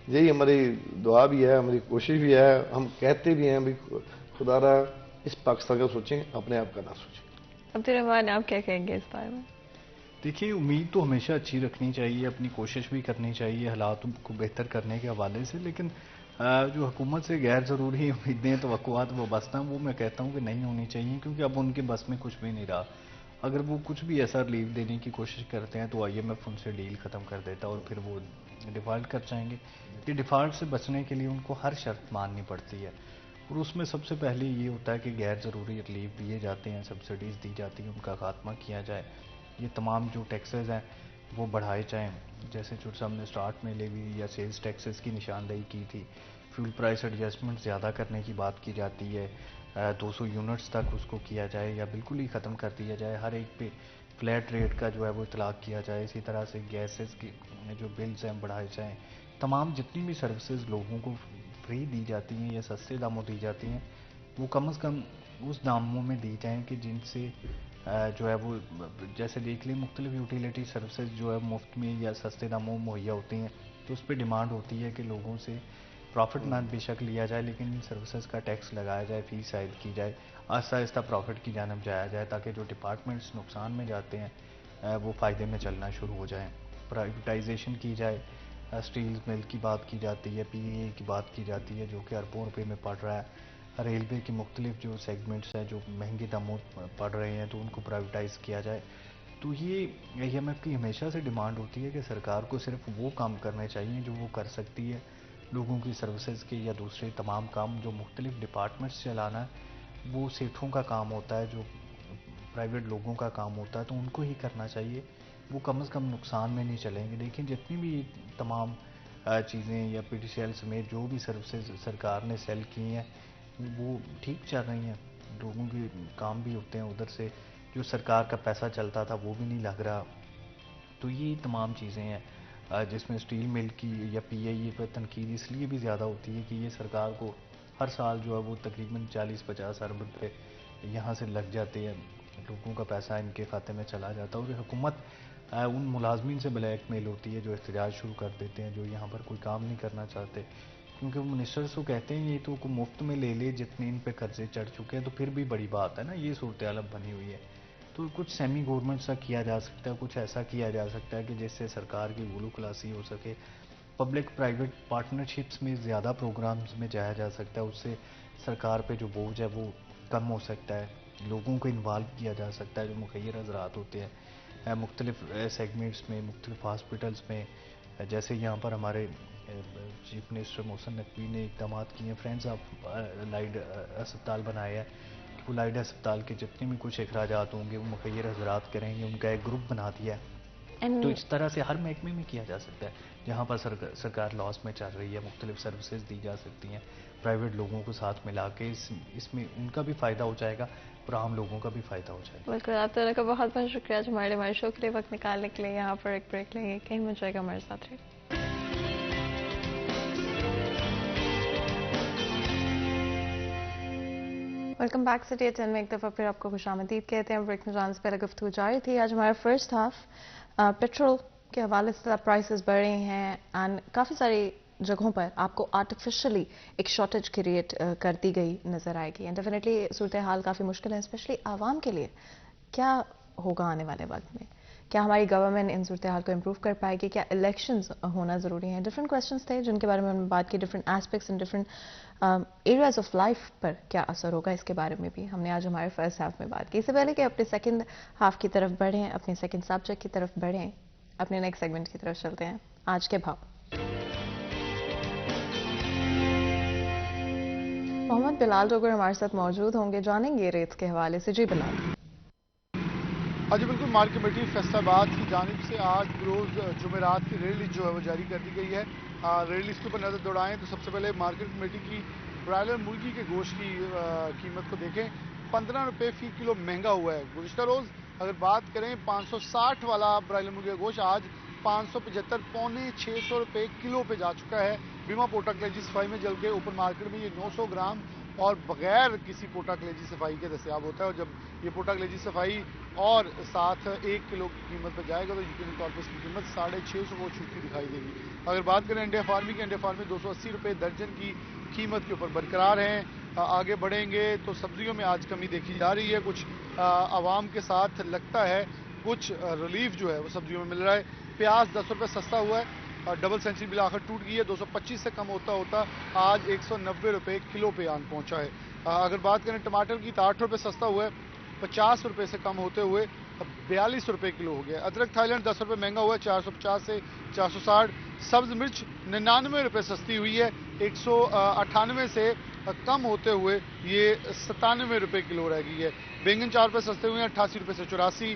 Speaker 1: یہی ہماری دعا بھی ہے, ہماری کوشش بھی ہے, ہم کہتے بھی ہیں بھی خدا رہا اس پاکستان کا سوچیں, اپنے آپ کا نہ سوچیں.
Speaker 2: عبد الرحمان آپ کیا کہیں گے اس بارے میں؟
Speaker 3: دیکھیے, امید تو ہمیشہ اچھی رکھنی چاہیے, اپنی کوشش بھی کرنی چاہیے حالات کو بہتر کرنے کے حوالے سے, لیکن جو حکومت سے غیر ضروری امیدیں, توقعات وابستہ ہیں, وہ میں کہتا ہوں کہ نہیں ہونی چاہیے, کیونکہ اب ان کے بس میں کچھ بھی نہیں رہا. اگر وہ کچھ بھی ایسا ریلیف دینے کی کوشش کرتے ہیں تو آئی ایم ایف ان سے ڈیل ختم کر دیتا اور پھر وہ ڈیفالٹ کر جائیں گے. یہ ڈیفالٹ سے بچنے کے لیے ان کو ہر شرط ماننی پڑتی ہے, اور اس میں سب سے پہلے یہ ہوتا ہے کہ غیر ضروری ریلیف دیے جاتے ہیں, سبسڈیز دی جاتی ہیں, ان کا خاتمہ کیا جائے. یہ تمام جو ٹیکسز ہیں وہ بڑھائے جائیں. جیسے جو ہم نے سٹارٹ میں لیوی یا سیلز ٹیکسز کی نشاندہی کی تھی, فیول پرائس ایڈجسٹمنٹ زیادہ کرنے کی بات کی جاتی ہے, 200 یونٹس تک اس کو کیا جائے یا بالکل ہی ختم کر دیا جائے, ہر ایک پہ فلیٹ ریٹ کا جو ہے وہ اطلاق کیا جائے. اسی طرح سے گیسز کی جو بلز ہیں بڑھائے جائیں. تمام جتنی بھی سروسز لوگوں کو فری دی جاتی ہیں یا سستے داموں دی جاتی ہیں وہ کم از کم اس داموں میں دی جائیں کہ جن سے جو ہے وہ, جیسے دیکھ لیں مختلف یوٹیلیٹی سروسز جو ہے مفت میں یا سستے داموں میں مہیا ہوتی ہیں, تو اس پہ ڈیمانڈ ہوتی ہے کہ لوگوں سے پروفٹ نہ بے شک لیا جائے لیکن ان سروسز کا ٹیکس لگایا جائے, فیس عائد کی جائے, آہستہ آہستہ پروفٹ کی جانب جایا جائے تاکہ جو ڈپارٹمنٹس نقصان میں جاتے ہیں وہ فائدے میں چلنا شروع ہو جائیں. پرائیویٹائزیشن کی جائے, اسٹیل مل کی بات کی جاتی ہے, پی اے کی بات کی جاتی ہے جو کہ اربوں روپے میں پڑ رہا ہے. ریلوے کی مختلف جو سیگمنٹس ہیں جو مہنگے داموں پڑ رہے ہیں تو ان کو پرائیویٹائز کیا جائے. تو یہ ایم ایف کی ہمیشہ سے ڈیمانڈ ہوتی ہے کہ سرکار کو صرف وہ کام کرنے چاہیے جو وہ کر سکتی ہے. لوگوں کی سروسز کے یا دوسرے تمام کام جو مختلف ڈپارٹمنٹس چلانا ہے وہ سیٹھوں کا کام ہوتا ہے, جو پرائیویٹ لوگوں کا کام ہوتا ہے, تو ان کو ہی کرنا چاہیے. وہ کم از کم نقصان میں نہیں چلیں گے. دیکھیں جتنی بھی تمام چیزیں یا پی ٹی سی ایل سمیت جو بھی سروسز سرکار نے سیل کی ہیں وہ ٹھیک چل رہی ہیں. لوگوں کے کام بھی ہوتے ہیں, ادھر سے جو سرکار کا پیسہ چلتا تھا وہ بھی نہیں لگ رہا. تو یہ تمام چیزیں ہیں جس میں اسٹیل مل کی یا پی آئی اے پر تنقید اس لیے بھی زیادہ ہوتی ہے کہ یہ سرکار کو ہر سال جو ہے وہ تقریباً 40-50 ارب روپے یہاں سے لگ جاتے ہیں, لوگوں کا پیسہ ان کے کھاتے میں چلا جاتا ہے. اور حکومت ان ملازمین سے بلیک میل ہوتی ہے جو احتجاج شروع کر دیتے ہیں, جو یہاں پر کوئی کام نہیں کرنا چاہتے, کیونکہ وہ منسٹرز کو کہتے ہیں یہ تو مفت میں لے لے جتنے ان پہ قرضے چڑھ چکے ہیں. تو پھر بھی بڑی بات ہے نا, یہ صورتحال اب بنی ہوئی ہے. تو کچھ سیمی گورنمنٹ سا کیا جا سکتا ہے, کچھ ایسا کیا جا سکتا ہے کہ جس سے سرکار کی غلو خلاصی ہو سکے. پبلک پرائیویٹ پارٹنرشپس میں زیادہ پروگرامز میں جایا جا سکتا ہے, اس سے سرکار پہ جو بوجھ ہے وہ کم ہو سکتا ہے. لوگوں کو انوالو کیا جا سکتا ہے جو مخیر حضرات ہوتے ہیں مختلف سیگمنٹس میں, مختلف ہاسپٹلس میں. جیسے یہاں پر ہمارے چیف منسٹر محسن نقوی نے اقدامات کیے ہیں, فرینڈز آف لائیڈ اسپتال بنایا ہے. وہ لائیڈ اسپتال کے جتنے بھی کچھ اخراجات ہوں گے وہ مخیر حضرات کریں گے, ان کا ایک گروپ بنا دیا ہے. تو اس طرح سے ہر محکمے میں کیا جا سکتا ہے. جہاں پر سرکار لاس میں چل رہی ہے مختلف سروسز دی جا سکتی ہیں پرائیویٹ لوگوں کو ساتھ ملا کے, اس میں ان کا بھی فائدہ ہو جائے گا اور عام لوگوں کا بھی فائدہ ہو جائے گا.
Speaker 2: بالکل, آپ دونوں کا بہت بہت شکریہ جو ہمارے شو کے لیے وقت نکالنے کے لیے. یہاں پر ایک بریک لیں گے, کہیں مل جائے گا ہمارے ساتھ رہے. ویلکم بیک سٹی 10 میں ایک دفعہ پھر آپ کو خوش آمدید کہتے ہیں. بریک میں جانے سے پہلے گفتگو جاری تھی. آج ہمارا فرسٹ ہاف پیٹرول کے حوالے سے پرائسز بڑھ رہے ہیں اینڈ کافی ساری جگہوں پر آپ کو آرٹیفیشلی ایک شارٹیج کریٹ کر دی گئی نظر آئے گی. اینڈ ڈیفینیٹلی صورتحال کافی مشکل ہے اسپیشلی عوام کے لیے. کیا ہوگا آنے والے وقت میں, کیا ہماری گورنمنٹ ان صورتحال کو امپروو کر پائے گی, کیا الیکشنز ہونا ضروری ہیں. ڈفرینٹ کویشچنس تھے جن کے بارے میں ہم نے بات کی, different aspects and different areas of life پر کیا اثر ہوگا اس کے بارے میں بھی ہم نے آج ہمارے فرسٹ ہاف میں بات کی. اس سے پہلے کہ اپنے سیکنڈ ہاف کی طرف بڑھیں, اپنے سیکنڈ سبجیکٹ کی طرف بڑھیں, اپنے نیکسٹ سیگمنٹ کی طرف چلتے ہیں. آج کے بھاؤ. محمد بلال ڈوگر ہمارے ساتھ موجود ہوں گے, جانیں گے ریٹس کے حوالے سے. جی بلال.
Speaker 11: ہاں جی بالکل, مارکیٹ کمیٹی فیصل آباد کی جانب سے آج بروز جمعرات کی ریٹ لسٹ جو ہے وہ جاری کر دی گئی ہے. ریٹ لسٹ کے اوپر نظر دوڑائیں تو سب سے پہلے مارکیٹ کمیٹی کی برائلر مرغی کے گوشت کی قیمت کو دیکھیں. 15 روپے فی کلو مہنگا ہوا ہے. گزشتہ روز اگر بات کریں 560 والا برائلر مرغی کا گوشت آج 575 پونے 600 روپے کلو پہ جا چکا ہے. بیما پوٹا کلیجی صفائی میں جل کے اوپن مارکیٹ میں یہ 900 گرام اور بغیر کسی پوٹا کلیجی صفائی کے دستیاب ہوتا ہے. اور جب یہ پوٹا کلیجی صفائی اور ساتھ 1 کلو کی قیمت پہ جائے گا تو یقینی طور پر اس کی قیمت 650 کو چھوٹی دکھائی دے گی. اگر بات کریں انڈے فارمی کی, انڈے فارمی 280 روپے درجن کی قیمت کے اوپر برقرار ہیں. آگے بڑھیں گے تو سبزیوں میں آج کمی دیکھی جا رہی ہے. کچھ عوام کے ساتھ لگتا ہے کچھ ریلیف جو ہے وہ سبزیوں میں مل رہا ہے. پیاز 10 روپے سستا ہوا ہے, ڈبل سینچری بالآخر ٹوٹ گئی ہے. 225 سے کم ہوتا آج 190 روپے کلو پہ آن پہنچا ہے. اگر بات کریں ٹماٹر کی تو 8 روپے سستا ہوا ہے, 50 روپے سے کم ہوتے ہوئے 42 روپے کلو ہو گیا. ادرک تھائی لینڈ 10 روپے مہنگا ہوا ہے, 450 سے 460. سبز مرچ 99 روپے سستی ہوئی ہے, 198 سے کم ہوتے ہوئے یہ 97 روپے کلو رہ گئی ہے. بینگن 4 روپے سستے ہوئے ہیں, 88 روپے سے 84.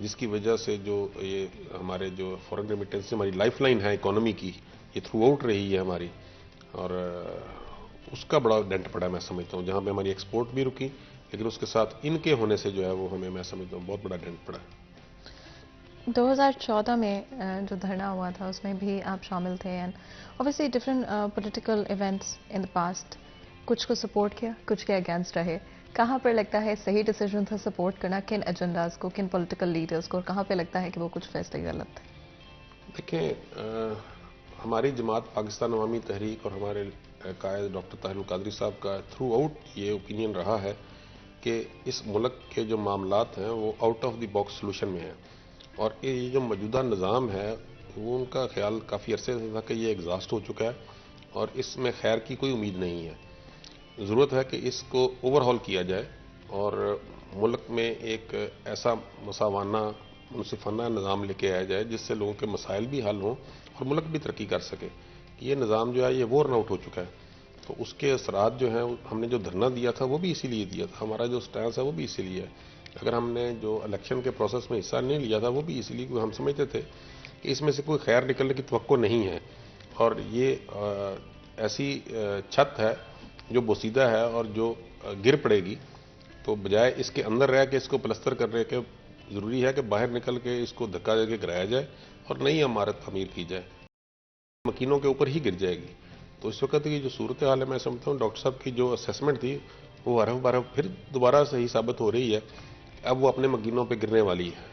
Speaker 12: جس کی وجہ سے جو یہ ہمارے جو فورن ریمیٹنس ہماری لائف لائن ہے اکانومی کی، یہ تھرو آؤٹ رہی ہے ہماری، اور اس کا بڑا ڈنٹ پڑا میں سمجھتا ہوں، جہاں پہ ہماری ایکسپورٹ بھی رکی، لیکن اس کے ساتھ ان کے ہونے سے جو ہے وہ ہمیں میں سمجھتا ہوں بہت بڑا ڈنٹ پڑا.
Speaker 2: 2014 میں جو دھرنا ہوا تھا اس میں بھی آپ شامل تھے، and obviously different political events in the past, کچھ کو سپورٹ کیا، کچھ کے اگینسٹ رہے. کہاں پر لگتا ہے صحیح ڈیسیجن تھا سپورٹ کرنا، کن ایجنڈاز کو، کن پولیٹیکل لیڈرز کو، اور کہاں پہ لگتا ہے کہ وہ کچھ فیصلے غلط تھے؟
Speaker 12: دیکھیں، ہماری جماعت پاکستان عوامی تحریک اور ہمارے قائد ڈاکٹر طاہر القادری صاحب کا تھرو آؤٹ یہ اوپینین رہا ہے کہ اس ملک کے جو معاملات ہیں وہ out of the box solution میں ہیں، اور یہ جو موجودہ نظام ہے وہ ان کا خیال کافی عرصے سے تھا کہ یہ ایگزاسٹ ہو چکا ہے اور اس میں خیر کی کوئی امید نہیں ہے. ضرورت ہے کہ اس کو اوور ہال کیا جائے اور ملک میں ایک ایسا مساوانہ منصفانہ نظام لے کے آیا جائے جس سے لوگوں کے مسائل بھی حل ہوں اور ملک بھی ترقی کر سکے. یہ نظام جو ہے یہ وورن آؤٹ ہو چکا ہے، تو اس کے اثرات جو ہیں ہم نے جو دھرنا دیا تھا وہ بھی اسی لیے دیا تھا، ہمارا جو سٹانس ہے وہ بھی اسی لیے ہے. اگر ہم نے جو الیکشن کے پروسیس میں حصہ نہیں لیا تھا وہ بھی اسی لیے کہ ہم سمجھتے تھے کہ اس میں سے کوئی خیر نکلنے کی توقع نہیں ہے، اور یہ ایسی چھت ہے جو بوسیدہ ہے اور جو گر پڑے گی، تو بجائے اس کے اندر رہ کے اس کو پلستر کرنے کے ضروری ہے کہ باہر نکل کے اس کو دھکا دے کے گرایا جائے اور نئی عمارت تعمیر کی جائے. مکینوں کے اوپر ہی گر جائے گی. تو اس وقت کی جو صورتحال ہے میں سمجھتا ہوں ڈاکٹر صاحب کی جو اسیسمنٹ تھی وہ ہر بار پھر دوبارہ صحیح ثابت ہو رہی ہے. اب وہ اپنے مکینوں پہ گرنے والی ہے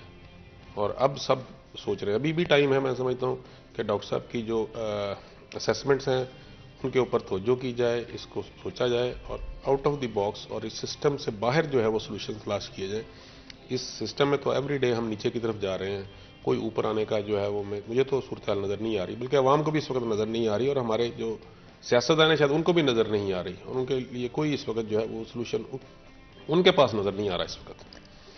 Speaker 12: اور اب سب سوچ رہے ہیں، ابھی بھی ٹائم ہے میں سمجھتا ہوں کہ ڈاکٹر صاحب کی جو اسیسمنٹس ہیں ان کے اوپر توجہ کی جائے، اس کو سوچا جائے اور آؤٹ آف دی باکس اور اس سسٹم سے باہر جو ہے وہ سولوشن تلاش کیے جائیں. اس سسٹم میں تو ایوری ڈے ہم نیچے کی طرف جا رہے ہیں، کوئی اوپر آنے کا جو ہے وہ مجھے تو صورتحال نظر نہیں آ رہی، بلکہ عوام کو بھی اس وقت نظر نہیں آ رہی اور ہمارے جو سیاستدان ہیں شاید ان کو بھی نظر نہیں آ رہی، اور ان کے لیے کوئی اس وقت جو ہے وہ سولوشن ان کے پاس نظر نہیں آ رہا اس وقت.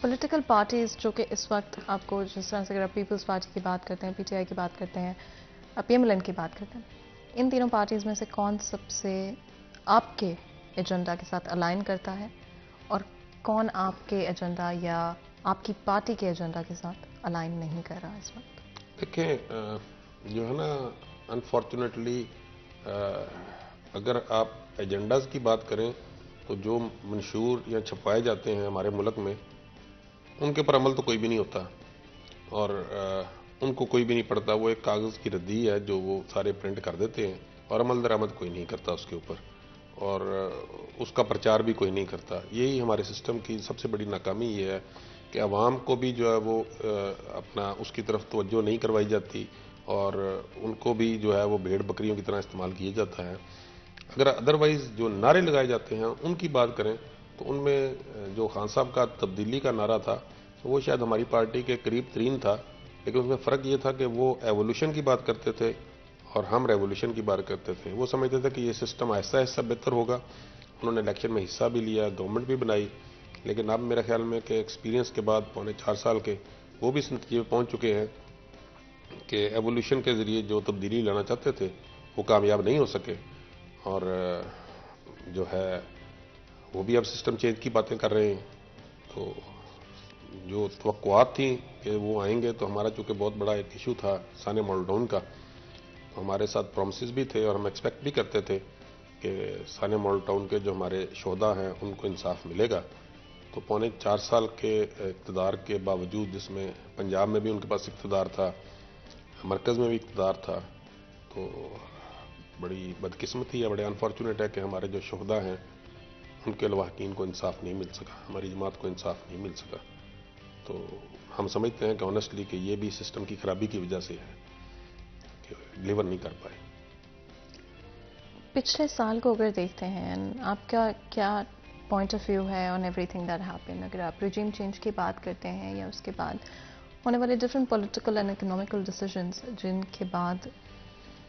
Speaker 2: پولیٹیکل پارٹیز جو کہ اس وقت آپ کو جس طرح سے اگر آپ پیپلز پارٹی کی بات کرتے ہیں، پی ٹی آئی کی بات کرتے ہیں، آپ پی ایم ایل این کی بات کرتے ہیں، ان تینوں پارٹیز میں سے کون سب سے آپ کے ایجنڈا کے ساتھ الائن کرتا ہے اور کون آپ کے ایجنڈا یا آپ کی پارٹی کے ایجنڈا کے ساتھ الائن نہیں کر رہا اس وقت؟
Speaker 12: دیکھیں، جو ہے نا انفارچونیٹلی اگر آپ ایجنڈاز کی بات کریں تو جو منشور یا چھپائے جاتے ہیں ہمارے ملک میں ان کے پر عمل تو کوئی بھی نہیں ہوتا اور ان کو کوئی بھی نہیں پڑھتا. وہ ایک کاغذ کی ردی ہے جو وہ سارے پرنٹ کر دیتے ہیں اور عمل درآمد کوئی نہیں کرتا اس کے اوپر، اور اس کا پرچار بھی کوئی نہیں کرتا. یہی ہمارے سسٹم کی سب سے بڑی ناکامی یہ ہے کہ عوام کو بھی جو ہے وہ اپنا اس کی طرف توجہ نہیں کروائی جاتی اور ان کو بھی جو ہے وہ بھیڑ بکریوں کی طرح استعمال کیا جاتا ہے. اگر ادروائز جو نعرے لگائے جاتے ہیں ان کی بات کریں تو ان میں جو خان صاحب کا تبدیلی کا نعرہ تھا وہ شاید ہماری پارٹی کے قریب ترین تھا، لیکن اس میں فرق یہ تھا کہ وہ ایوولوشن کی بات کرتے تھے اور ہم ریوولوشن کی بات کرتے تھے. وہ سمجھتے تھے کہ یہ سسٹم آہستہ آہستہ بہتر ہوگا. انہوں نے الیکشن میں حصہ بھی لیا، گورنمنٹ بھی بنائی، لیکن اب میرے خیال میں کہ ایکسپیرینس کے بعد 4.5 سال کے وہ بھی اس نتیجے پہ پہنچ چکے ہیں کہ ایوولوشن کے ذریعے جو تبدیلی لانا چاہتے تھے وہ کامیاب نہیں ہو سکے، اور جو ہے وہ بھی اب سسٹم چینج کی باتیں کر رہے ہیں. تو جو توقعات تھیں کہ وہ آئیں گے، تو ہمارا چونکہ بہت بڑا ایک ایشو تھا سانے ماڈل ٹاؤن کا، تو ہمارے ساتھ پرومسز بھی تھے اور ہم ایکسپیکٹ بھی کرتے تھے کہ سانے ماڈل ٹاؤن کے جو ہمارے شہداء ہیں ان کو انصاف ملے گا. تو 4.5 سال کے اقتدار کے باوجود، جس میں پنجاب میں بھی ان کے پاس اقتدار تھا، مرکز میں بھی اقتدار تھا، تو بڑی بدقسمتی ہے، بڑے انفارچونیٹ ہے کہ ہمارے جو شہداء ہیں ان کے لواحقین کو انصاف نہیں مل سکا، ہماری جماعت کو انصاف نہیں مل سکا. تو ہم سمجھتے ہیں کہ آنیسٹلی کہ یہ بھی سسٹم کی خرابی کی وجہ سے ہے کہ ڈلیور نہیں کر پائے.
Speaker 2: پچھلے سال کو اگر دیکھتے ہیں آپ کا کیا پوائنٹ آف ویو ہے on every thing that happen? اگر آپ ریجیم چینج کی بات کرتے ہیں یا اس کے بعد ہونے والے different political and economical decisions جن کے بعد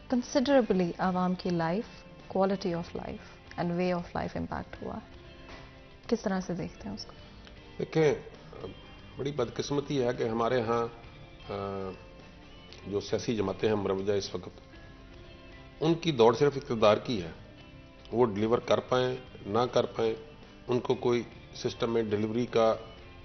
Speaker 2: کنسیڈریبلی عوام کی life, quality of life and way of life impact ہوا، کس طرح سے دیکھتے ہیں اس کو؟
Speaker 12: دیکھیں، بڑی بدقسمتی ہے کہ ہمارے ہاں جو سیاسی جماعتیں ہیں مروجہ اس وقت، ان کی دوڑ صرف اقتدار کی ہے. وہ ڈلیور کر پائیں نہ کر پائیں، ان کو کوئی سسٹم میں ڈلیوری کا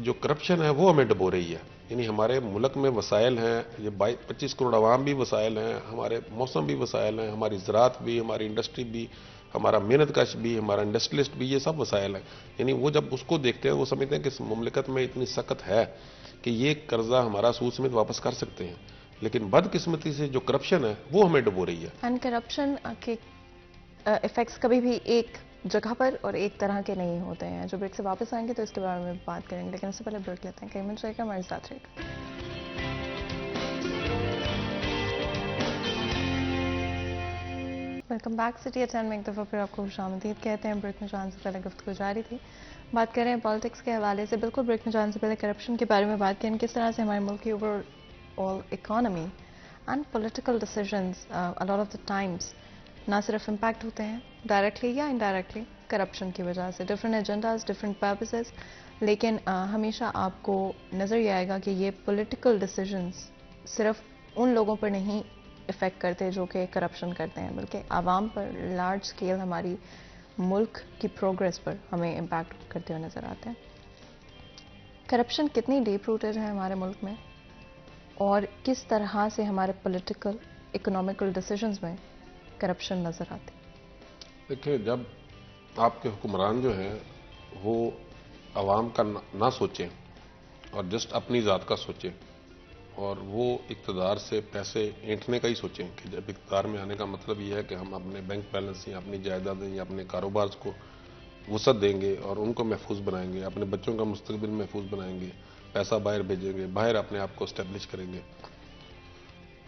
Speaker 12: کہ جو کرپشن ہے وہ ہمیں ڈبو رہی ہے. یعنی ہمارے ملک میں وسائل ہیں, یہ 25 کروڑ عوام بھی وسائل ہیں, ہمارے موسم بھی وسائل ہیں, ہماری زراعت بھی, ہماری انڈسٹری بھی, ہمارا محنت کش بھی, ہمارا انڈسٹریلسٹ بھی, یہ سب وسائل ہیں. یعنی وہ جب اس کو دیکھتے ہیں وہ سمجھتے ہیں کہ اس مملکت میں اتنی سخت ہے کہ یہ قرضہ ہمارا سود سمیت واپس کر سکتے ہیں, لیکن بدقسمتی سے جو کرپشن ہے وہ ہمیں ڈبو رہی ہے.
Speaker 2: اینڈ کرپشن کے افیکٹس کبھی بھی ایک جگہ پر اور ایک طرح کے نہیں ہوتے ہیں. جو بریک سے واپس آئیں گے تو اس کے بارے میں بات کریں گے, لیکن اس سے پہلے بریک لیتے ہیں. کئی منٹ رہے گا, ہمارے ساتھ رہے گا. Welcome back. سٹی ایٹ 10 میں ایک دفعہ پھر آپ کو خوش آمدید کہتے ہیں. بریک میں جان سے پہلے گفتگو جاری تھی, بات کر رہے ہیں پالیٹکس کے حوالے سے. بالکل بریک میں جان سے پہلے کرپشن کے بارے میں بات کریں, کس طرح سے ہمارے ملک کی over all economy and political decisions a lot of the times نہ صرف امپیکٹ ہوتے ہیں ڈائریکٹلی یا انڈائریکٹلی کرپشن کی وجہ سے. ڈفرینٹ ایجنڈاز, ڈفرینٹ پرپسز, لیکن ہمیشہ آپ کو نظر یہ آئے گا کہ یہ پولیٹیکل ڈیسیژنز صرف ان لوگوں پر نہیں افیکٹ کرتے جو کہ کرپشن کرتے ہیں, بلکہ عوام پر لارج اسکیل ہماری ملک کی پروگریس پر ہمیں امپیکٹ کرتے ہوئے نظر آتے ہیں. کرپشن کتنی ڈیپ روٹڈ ہے ہمارے ملک میں, اور کس طرح سے ہمارے پولیٹیکل اکنامیکل ڈیسیژنز میں کرپشن نظر آتی؟
Speaker 12: دیکھیں, جب آپ کے حکمران جو ہیں وہ عوام کا نہ سوچیں اور جسٹ اپنی ذات کا سوچیں, اور وہ اقتدار سے پیسے اینٹھنے کا ہی سوچیں کہ جب اقتدار میں آنے کا مطلب یہ ہے کہ ہم اپنے بینک بیلنس یا اپنی جائیدادیں یا اپنے کاروبار کو وسعت دیں گے اور ان کو محفوظ بنائیں گے, اپنے بچوں کا مستقبل محفوظ بنائیں گے, پیسہ باہر بھیجیں گے, باہر اپنے آپ کو اسٹیبلش کریں گے,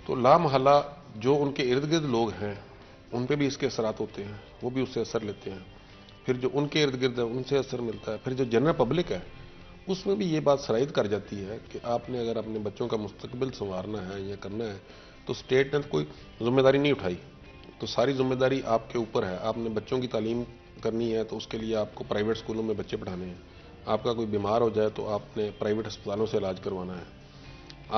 Speaker 12: تو لامحالہ جو ان کے ارد گرد لوگ ہیں ان پہ بھی اس کے اثرات ہوتے ہیں, وہ بھی اس سے اثر لیتے ہیں. پھر جو ان کے ارد گرد ہے ان سے اثر ملتا ہے. پھر جو جنرل پبلک ہے اس میں بھی یہ بات سرائد کر جاتی ہے کہ آپ نے اگر اپنے بچوں کا مستقبل سنوارنا ہے یا کرنا ہے تو اسٹیٹ نے کوئی ذمہ داری نہیں اٹھائی, تو ساری ذمہ داری آپ کے اوپر ہے. آپ نے بچوں کی تعلیم کرنی ہے تو اس کے لیے آپ کو پرائیویٹ اسکولوں میں بچے پڑھانے ہیں. آپ کا کوئی بیمار ہو جائے تو آپ نے پرائیویٹ ہسپتالوں سے علاج کروانا ہے.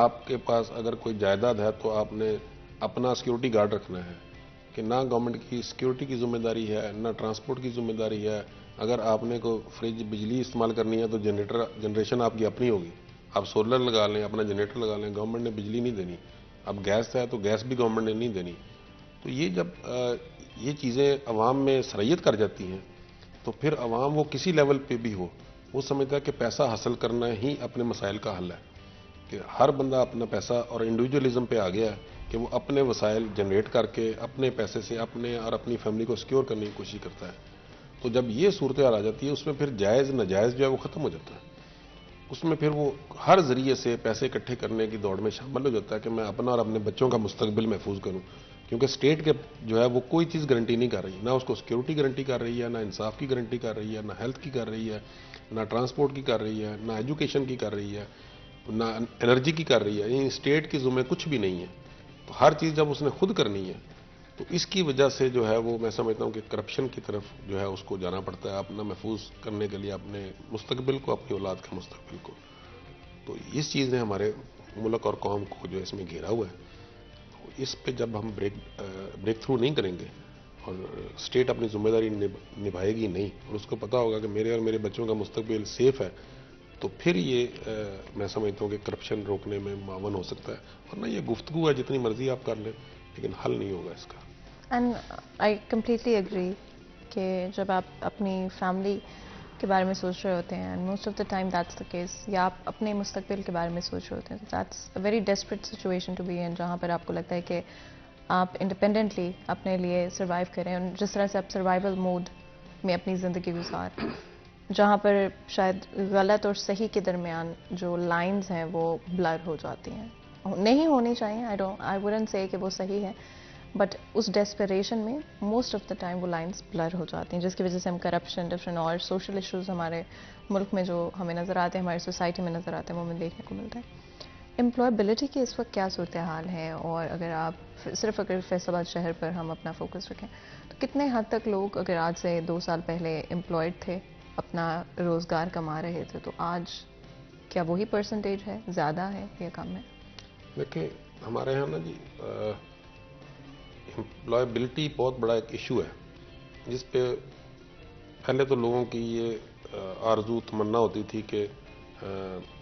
Speaker 12: آپ کے پاس اگر کوئی جائیداد ہے تو آپ نے اپنا سیکیورٹی گارڈ رکھنا ہے, کہ نہ گورنمنٹ کی سیکیورٹی کی ذمہ داری ہے نہ ٹرانسپورٹ کی ذمہ داری ہے. اگر آپ نے کوئی فریج بجلی استعمال کرنی ہے تو جنریشن آپ کی اپنی ہوگی, آپ سولر لگا لیں, اپنا جنریٹر لگا لیں, گورنمنٹ نے بجلی نہیں دینی. اب گیس ہے تو گیس بھی گورنمنٹ نے نہیں دینی. تو یہ جب یہ چیزیں عوام میں سرائیت کر جاتی ہیں تو پھر عوام وہ کسی لیول پہ بھی ہو وہ سمجھتا ہے کہ پیسہ حاصل کرنا ہی اپنے مسائل کا حل ہے, کہ ہر بندہ اپنا پیسہ اور انڈیویجولزم پہ آ گیا ہے کہ وہ اپنے وسائل جنریٹ کر کے اپنے پیسے سے اپنے اور اپنی فیملی کو سیکیور کرنے کی کوشش کرتا ہے. تو جب یہ صورتحال آ جاتی ہے اس میں پھر جائز ناجائز جو ہے وہ ختم ہو جاتا ہے. اس میں پھر وہ ہر ذریعے سے پیسے اکٹھے کرنے کی دوڑ میں شامل ہو جاتا ہے کہ میں اپنا اور اپنے بچوں کا مستقبل محفوظ کروں, کیونکہ اسٹیٹ کے جو ہے وہ کوئی چیز گارنٹی نہیں کر رہی, نہ اس کو سیکیورٹی گارنٹی کر رہی ہے, نہ انصاف کی گارنٹی کر رہی ہے, نہ ہیلتھ کی کر رہی ہے, نہ ٹرانسپورٹ کی کر رہی ہے, نہ ایجوکیشن کی کر رہی ہے, نہ انرجی کی کر رہی ہے. یعنی اسٹیٹ کی ذمہ کچھ بھی نہیں ہے. تو ہر چیز جب اس نے خود کرنی ہے تو اس کی وجہ سے جو ہے وہ میں سمجھتا ہوں کہ کرپشن کی طرف جو ہے اس کو جانا پڑتا ہے اپنا محفوظ کرنے کے لیے, اپنے مستقبل کو, اپنی اولاد کے مستقبل کو. تو اس چیز نے ہمارے ملک اور قوم کو جو ہے اس میں گھیرا ہوا ہے. تو اس پہ جب ہم بریک تھرو نہیں کریں گے اور اسٹیٹ اپنی ذمہ داری نبھائے گی نہیں, اور اس کو پتا ہوگا کہ میرے اور میرے بچوں کا مستقبل سیف ہے, تو پھر یہ میں سمجھتا ہوں کہ کرپشن روکنے میں معاون ہو سکتا ہے. ورنہ یہ گفتگو ہے جتنی مرضی آپ کر لیں لیکن حل نہیں ہوگا اس کا.
Speaker 2: اینڈ آئی کمپلیٹلی اگری کہ جب آپ اپنی فیملی کے بارے میں سوچ رہے ہوتے ہیں, and most of the time that's the case, یا آپ اپنے مستقبل کے بارے میں سوچ رہے ہوتے ہیں, that's a very desperate situation to be in, جہاں پر آپ کو لگتا ہے کہ آپ انڈیپینڈنٹلی اپنے لیے سروائیو کریں, اور جس طرح سے آپ سروائیول موڈ میں اپنی زندگی گزار, جہاں پر شاید غلط اور صحیح کے درمیان جو لائنز ہیں وہ بلر ہو جاتی ہیں, نہیں ہونی چاہیے. آئی ووڈنٹ سے کہ وہ صحیح ہے, بٹ اس ڈیسپریشن میں موسٹ آف دا ٹائم وہ لائنز بلر ہو جاتی ہیں, جس کی وجہ سے ہم کرپشن, ڈفرینٹ اور سوشل ایشوز ہمارے ملک میں جو ہمیں نظر آتے ہیں, ہماری سوسائٹی میں نظر آتے ہیں, وہ ہمیں دیکھنے کو ملتا ہے. امپلائبلٹی کی اس وقت کیا صورتحال ہے, اور اگر آپ صرف اگر فیصل آباد شہر پر ہم اپنا فوکس رکھیں تو کتنے حد تک لوگ اگر آج سے 2 سال پہلے امپلائڈ تھے, اپنا روزگار کما رہے تھے, تو آج کیا وہی پرسنٹیج ہے, زیادہ ہے یا کم ہے؟
Speaker 12: دیکھیں ہمارے یہاں نا جی امپلائبلٹی بہت بڑا ایک ایشو ہے, جس پہ پہلے تو لوگوں کی یہ آرزو تمنا ہوتی تھی کہ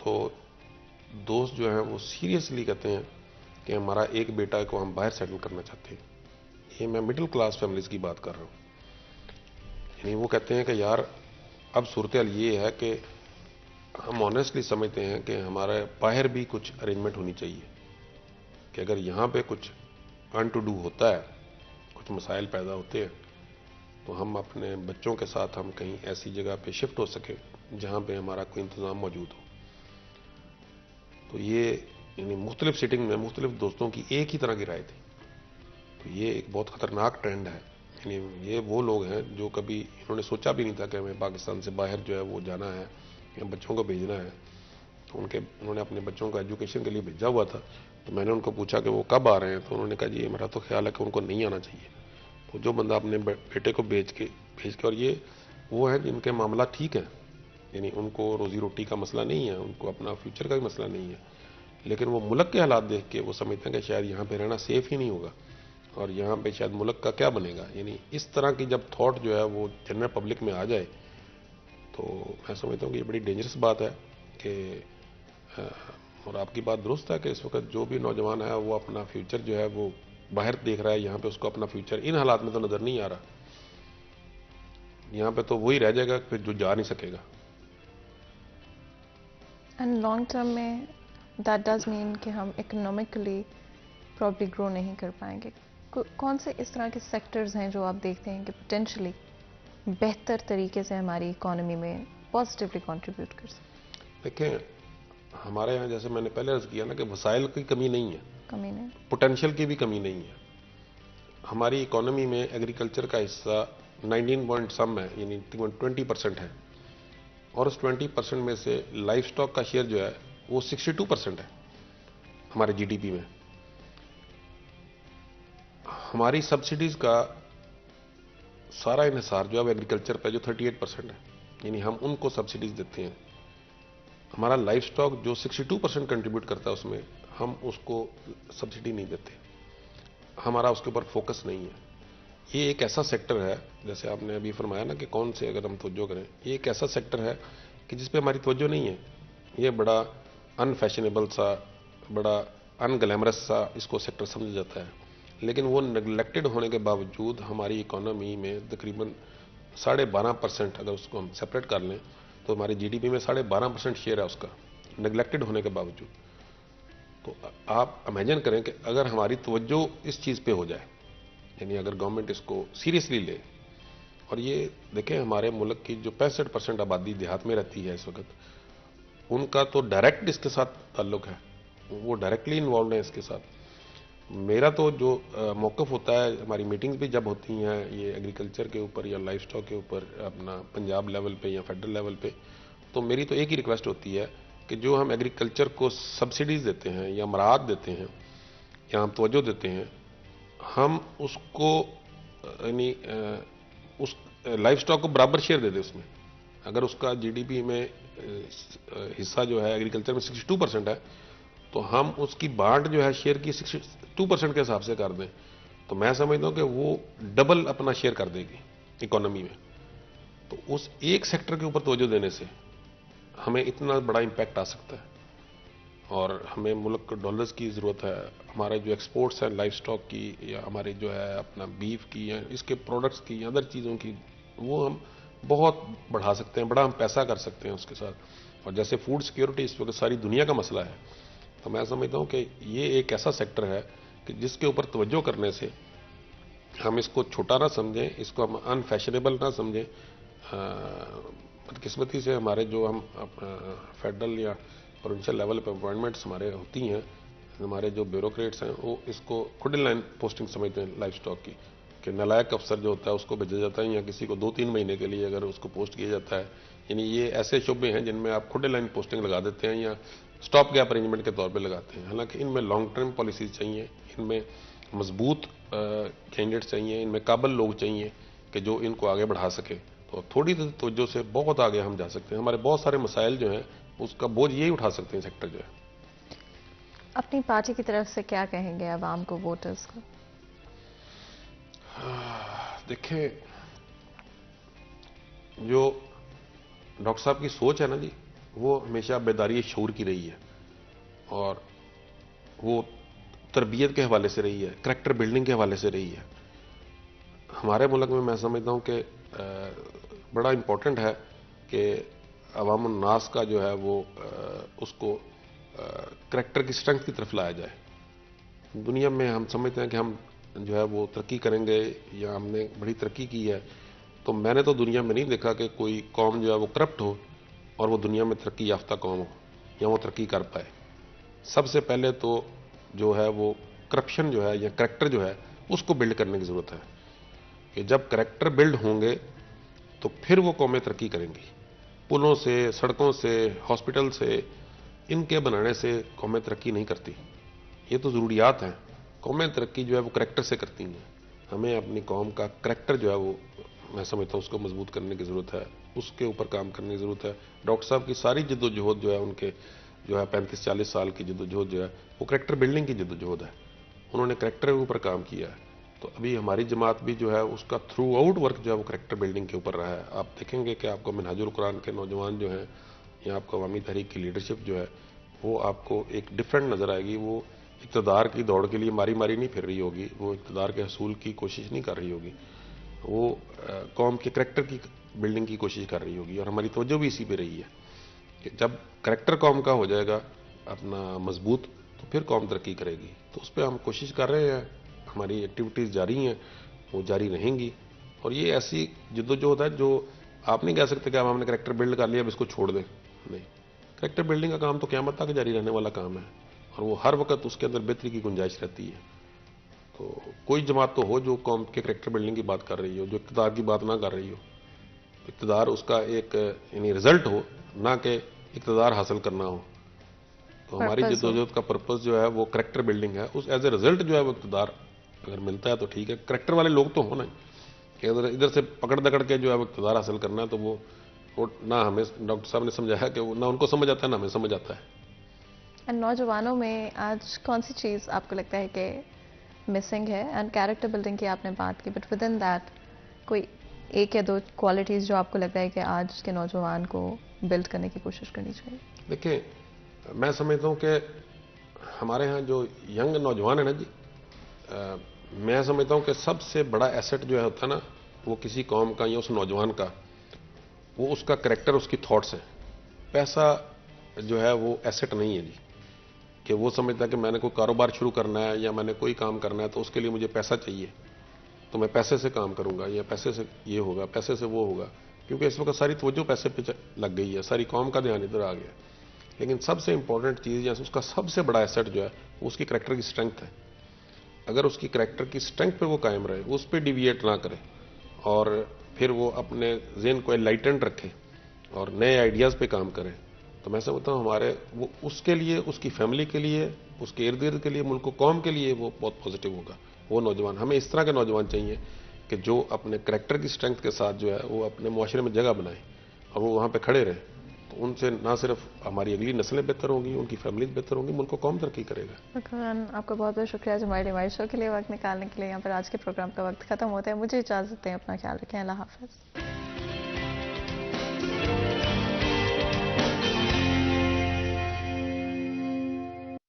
Speaker 12: تو دوست جو ہیں وہ سیریسلی کہتے ہیں کہ ہمارا ایک بیٹا کو ہم باہر سیٹل کرنا چاہتے ہیں. یہ میں مڈل کلاس فیملیز کی بات کر رہا ہوں. یعنی وہ کہتے ہیں کہ یار اب صورتحال یہ ہے کہ ہم آنیسٹلی سمجھتے ہیں کہ ہمارے باہر بھی کچھ ارینجمنٹ ہونی چاہیے کہ اگر یہاں پہ کچھ ان ٹو ڈو ہوتا ہے, کچھ مسائل پیدا ہوتے ہیں, تو ہم اپنے بچوں کے ساتھ ہم کہیں ایسی جگہ پہ شفٹ ہو سکیں جہاں پہ ہمارا کوئی انتظام موجود ہو. تو یہ یعنی مختلف سیٹنگ میں مختلف دوستوں کی ایک ہی طرح کی رائے تھی. تو یہ ایک بہت خطرناک ٹرینڈ ہے. یعنی یہ وہ لوگ ہیں جو کبھی انہوں نے سوچا بھی نہیں تھا کہ ہمیں پاکستان سے باہر جو ہے وہ جانا ہے یا بچوں کو بھیجنا ہے. تو انہوں نے اپنے بچوں کو ایجوکیشن کے لیے بھیجا ہوا تھا. تو میں نے ان کو پوچھا کہ وہ کب آ رہے ہیں, تو انہوں نے کہا جی میرا تو خیال ہے کہ ان کو نہیں آنا چاہیے. تو جو بندہ اپنے بیٹے کو بھیج کے اور یہ وہ ہیں جن کے معاملہ ٹھیک ہیں, یعنی ان کو روزی روٹی کا مسئلہ نہیں ہے, ان کو اپنا فیوچر کا بھی مسئلہ نہیں ہے, لیکن وہ ملک کے حالات دیکھ کے وہ سمجھتے ہیں کہ شاید یہاں پہ رہنا سیف ہی نہیں ہوگا اور یہاں پہ شاید ملک کا کیا بنے گا. یعنی اس طرح کی جب تھاٹ جو ہے وہ جنرل پبلک میں آ جائے تو میں سمجھتا ہوں کہ یہ بڑی ڈینجرس بات ہے کہ اور آپ کی بات درست ہے کہ اس وقت جو بھی نوجوان ہے وہ اپنا فیوچر جو ہے وہ باہر دیکھ رہا ہے, یہاں پہ اس کو اپنا فیوچر ان حالات میں تو نظر نہیں آ رہا. یہاں پہ تو وہی رہ جائے گا پھر جو جا نہیں سکے گا.
Speaker 2: اینڈ لانگ ٹرم میں دیٹ ڈز مین کہ ہم اکنامکلی پرابلی گرو نہیں کر پائیں گے. کون سے اس طرح کے سیکٹرز ہیں جو آپ دیکھتے ہیں کہ پوٹینشلی بہتر طریقے سے ہماری اکانومی میں پازیٹیولی کنٹریبیوٹ کر سکتے؟
Speaker 12: دیکھیں ہمارے یہاں جیسے میں نے پہلے عرض کیا نا کہ وسائل کی کمی نہیں ہے,
Speaker 2: کمی نہیں,
Speaker 12: پوٹینشیل کی بھی کمی نہیں ہے. ہماری اکانومی میں ایگریکلچر کا حصہ 19 پوائنٹ سم ہے, یعنی 20% ہے, اور اس 20% میں سے لائف سٹاک کا شیئر جو ہے وہ 62% ہے ہمارے جی ڈی پی میں. ہماری سبسڈیز کا سارا انحصار جو ہے ایگریکلچر پہ جو 38% ہے, یعنی ہم ان کو سبسڈیز دیتے ہیں. ہمارا لائف سٹاک جو 62% کنٹریبیوٹ کرتا ہے اس میں ہم اس کو سبسڈی نہیں دیتے, ہمارا اس کے اوپر فوکس نہیں ہے. یہ ایک ایسا سیکٹر ہے جیسے آپ نے ابھی فرمایا نا کہ کون سے اگر ہم توجہ کریں, یہ ایک ایسا سیکٹر ہے کہ جس پہ ہماری توجہ نہیں ہے. یہ بڑا ان فیشنیبل سا, بڑا ان گلیمرس سا اس کو سیکٹر سمجھا جاتا ہے, لیکن وہ نیگلیکٹڈ ہونے کے باوجود ہماری اکانومی میں تقریباً 12.5% اگر اس کو ہم سپریٹ کر لیں تو ہماری جی ڈی پی میں 12.5% شیئر ہے اس کا, نیگلیکٹڈ ہونے کے باوجود. تو آپ امیجن کریں کہ اگر ہماری توجہ اس چیز پہ ہو جائے, یعنی اگر گورنمنٹ اس کو سیریسلی لے, اور یہ دیکھیں ہمارے ملک کی جو 65% آبادی دیہات میں رہتی ہے اس وقت, ان کا تو ڈائریکٹ اس کے ساتھ تعلق ہے, وہ ڈائریکٹلی انوالوڈ ہیں اس کے ساتھ. میرا تو جو موقف ہوتا ہے, ہماری میٹنگز بھی جب ہوتی ہیں یہ ایگریکلچر کے اوپر یا لائف سٹاک کے اوپر اپنا پنجاب لیول پہ یا فیڈرل لیول پہ, تو میری تو ایک ہی ریکویسٹ ہوتی ہے کہ جو ہم ایگریکلچر کو سبسڈیز دیتے ہیں یا مراعات دیتے ہیں یا ہم توجہ دیتے ہیں, ہم اس کو یعنی اس لائف سٹاک کو برابر شیئر دے دیں اس میں. اگر اس کا جی ڈی پی میں حصہ جو ہے ایگریکلچر میں 62% ہے تو ہم اس کی بانٹ جو ہے شیئر کی 62% کے حساب سے کر دیں, تو میں سمجھتا ہوں کہ وہ ڈبل اپنا شیئر کر دے گی اکانومی میں. تو اس ایک سیکٹر کے اوپر توجہ دینے سے ہمیں اتنا بڑا امپیکٹ آ سکتا ہے, اور ہمیں ملک کو ڈالرز کی ضرورت ہے. ہمارے جو ایکسپورٹس ہیں لائف سٹاک کی یا ہمارے جو ہے اپنا بیف کی یا اس کے پروڈکٹس کی یا ادر چیزوں کی, وہ ہم بہت بڑھا سکتے ہیں, بڑا ہم پیسہ کر سکتے ہیں اس کے ساتھ. اور جیسے فوڈ سیکیورٹی اس وقت ساری دنیا کا مسئلہ ہے, تو میں سمجھتا ہوں کہ یہ ایک ایسا سیکٹر ہے کہ جس کے اوپر توجہ کرنے سے ہم اس کو چھوٹا نہ سمجھیں, اس کو ہم ان فیشنیبل نہ سمجھیں. بدقسمتی سے ہمارے جو ہم فیڈرل یا پروونشل لیول پہ اپوائنٹمنٹس ہمارے ہوتی ہیں, ہمارے جو بیوروکریٹس ہیں وہ اس کو کھڈ لائن پوسٹنگ سمجھتے ہیں لائف سٹاک کی, کہ نالائق افسر جو ہوتا ہے اس کو بھیجا جاتا ہے یا کسی کو 2-3 مہینے کے لیے اگر اس کو پوسٹ کیا جاتا ہے. یعنی یہ ایسے شعبے ہیں جن میں آپ کھڈ لائن پوسٹنگ لگا دیتے ہیں یا سٹاپ گیپ ارینجمنٹ کے طور پہ لگاتے ہیں. حالانکہ ان میں لانگ ٹرم پالیسیز چاہیے, ان میں مضبوط کینڈیڈیٹس چاہیے, ان میں قابل لوگ چاہیے کہ جو ان کو آگے بڑھا سکے. تو تھوڑی توجہ سے بہت آگے ہم جا سکتے ہیں. ہمارے بہت سارے مسائل جو ہیں اس کا بوجھ یہی اٹھا سکتے ہیں سیکٹر جو ہے.
Speaker 2: اپنی پارٹی کی طرف سے کیا کہیں گے عوام کو, ووٹرز کو؟
Speaker 12: دیکھیں جو ڈاکٹر صاحب کی سوچ ہے نا جی, وہ ہمیشہ بیداری شعور کی رہی ہے اور وہ تربیت کے حوالے سے رہی ہے, کریکٹر بلڈنگ کے حوالے سے رہی ہے. ہمارے ملک میں سمجھتا ہوں کہ بڑا امپورٹنٹ ہے کہ عوام الناس کا جو ہے وہ اس کو کریکٹر کی اسٹرینتھ کی طرف لایا جائے. دنیا میں ہم سمجھتے ہیں کہ ہم جو ہے وہ ترقی کریں گے یا ہم نے بڑی ترقی کی ہے, تو میں نے تو دنیا میں نہیں دیکھا کہ کوئی قوم جو ہے وہ کرپٹ ہو اور وہ دنیا میں ترقی یافتہ قوم ہو یا وہ ترقی کر پائے. سب سے پہلے تو جو ہے وہ کرپشن جو ہے یا کریکٹر جو ہے اس کو بلڈ کرنے کی ضرورت ہے کہ جب کریکٹر بلڈ ہوں گے تو پھر وہ قومیں ترقی کریں گی. پلوں سے, سڑکوں سے, ہاسپٹل سے, ان کے بنانے سے قومیں ترقی نہیں کرتی. یہ تو ضروریات ہیں. قومیں ترقی جو ہے وہ کریکٹر سے کرتی ہیں. ہمیں اپنی قوم کا کریکٹر جو ہے وہ میں سمجھتا ہوں اس کو مضبوط کرنے کی ضرورت ہے, اس کے اوپر کام کرنے کی ضرورت ہے. ڈاکٹر صاحب کی ساری جد و جہد جو ہے ان کے جو ہے 35-40 سال کی جد و جہد جو ہے وہ کریکٹر بلڈنگ کی جد و جہد ہے. انہوں نے کریکٹر کے اوپر کام کیا ہے. تو ابھی ہماری جماعت بھی جو ہے اس کا تھرو آؤٹ ورک جو ہے وہ کریکٹر بلڈنگ کے اوپر رہا ہے. آپ دیکھیں گے کہ آپ کو منہاج القرآن کے نوجوان جو ہیں یا آپ کو عوامی تحریک کی لیڈرشپ جو ہے وہ آپ کو ایک ڈفرینٹ نظر آئے گی. وہ اقتدار کی دوڑ کے لیے ماری ماری نہیں پھر رہی ہوگی, وہ اقتدار کے حصول کی کوشش نہیں کر رہی ہوگی, وہ قوم کے کریکٹر کی بلڈنگ کی کوشش کر رہی ہوگی. اور ہماری توجہ بھی اسی پہ رہی ہے کہ جب کریکٹر قوم کا ہو جائے گا اپنا مضبوط تو پھر قوم ترقی کرے گی. تو اس پہ ہم کوشش کر رہے ہیں, ہماری ایکٹیویٹیز جاری ہیں, وہ جاری رہیں گی. اور یہ ایسی جد و جہد ہے جو آپ نہیں کہہ سکتے کہ اب ہم نے کریکٹر بلڈ کر لیا اب اس کو چھوڑ دیں. نہیں, کریکٹر بلڈنگ کا کام تو قیامت تک جاری رہنے والا کام ہے اور وہ ہر وقت اس کے اندر بہتری کی گنجائش رہتی ہے. تو کوئی جماعت تو ہو جو قوم کے کریکٹر بلڈنگ کی بات کر رہی ہو, جو اقتدار کی بات نہ کر رہی ہو. اقتدار اس کا ایک یعنی رزلٹ ہو, نہ کہ اقتدار حاصل کرنا ہو. تو ہماری جدوجہد کا پرپس جو ہے وہ کریکٹر بلڈنگ ہے. اس ایز اے رزلٹ جو ہے وہ اقتدار اگر ملتا ہے تو ٹھیک ہے. کریکٹر والے لوگ تو ہونا کہ ادھر سے پکڑ دکڑ کے جو ہے وہ اقتدار حاصل کرنا ہے تو وہ نہ ہمیں ڈاکٹر صاحب نے سمجھایا کہ نہ ان کو سمجھ آتا ہے نہ ہمیں سمجھ آتا ہے.
Speaker 2: نوجوانوں میں آج کون سی چیز آپ کو لگتا ہے کہ مسنگ ہے؟ اینڈ کیریکٹر بلڈنگ کی آپ نے بات کی, بٹ ود ان دیٹ کوئی ایک یا دو کوالٹیز جو آپ کو لگتا ہے کہ آج کے نوجوان کو بلڈ کرنے کی کوشش کرنی چاہیے؟
Speaker 12: دیکھیں, میں سمجھتا ہوں کہ ہمارے ہاں جو ینگ نوجوان ہیں نا جی, میں سمجھتا ہوں کہ سب سے بڑا ایسٹ جو ہے ہوتا ہے نا وہ کسی قوم کا یا اس نوجوان کا, وہ اس کا کریکٹر, اس کی تھاٹس ہیں. پیسہ جو ہے وہ ایسٹ نہیں ہے جی, کہ وہ سمجھتا ہے کہ میں نے کوئی کاروبار شروع کرنا ہے یا میں نے کوئی کام کرنا ہے تو اس کے لیے مجھے پیسہ چاہیے تو میں پیسے سے کام کروں گا یا پیسے سے یہ ہوگا, پیسے سے وہ ہوگا. کیونکہ اس وقت ساری توجہ پیسے پہ لگ گئی ہے, ساری قوم کا دھیان ادھر آ گیا. لیکن سب سے امپورٹنٹ چیز یا اس کا سب سے بڑا ایسٹ جو ہے وہ اس کی کریکٹر کی اسٹرینتھ ہے. اگر اس کی کریکٹر کی اسٹرینتھ پہ وہ قائم رہے, اس پہ ڈیویٹ نہ کرے اور پھر وہ اپنے ذہن کو انلائٹنڈ رکھے اور نئے آئیڈیاز پہ کام کرے, تو میں سمجھتا ہوں ہمارے وہ اس کے لیے, اس کی فیملی کے لیے, اس کے ارد گرد کے لیے, ملک و قوم کے لیے وہ بہت پازیٹیو ہوگا. وہ نوجوان, ہمیں اس طرح کے نوجوان چاہیے کہ جو اپنے کریکٹر کی اسٹرینتھ کے ساتھ جو ہے وہ اپنے معاشرے میں جگہ بنائیں اور وہ وہاں پہ کھڑے رہیں. تو ان سے نہ صرف ہماری اگلی نسلیں بہتر ہوں گی, ان کی فیملیز بہتر ہوں گی, ملک و قوم ترقی کرے گا.
Speaker 2: آپ کا بہت بہت شکریہ ہمارے شو کے لیے وقت نکالنے کے لیے. یہاں پر آج کے پروگرام کا وقت ختم ہوتا ہے. مجھے اجازت دیں, اپنا خیال رکھیں. اللہ حافظ.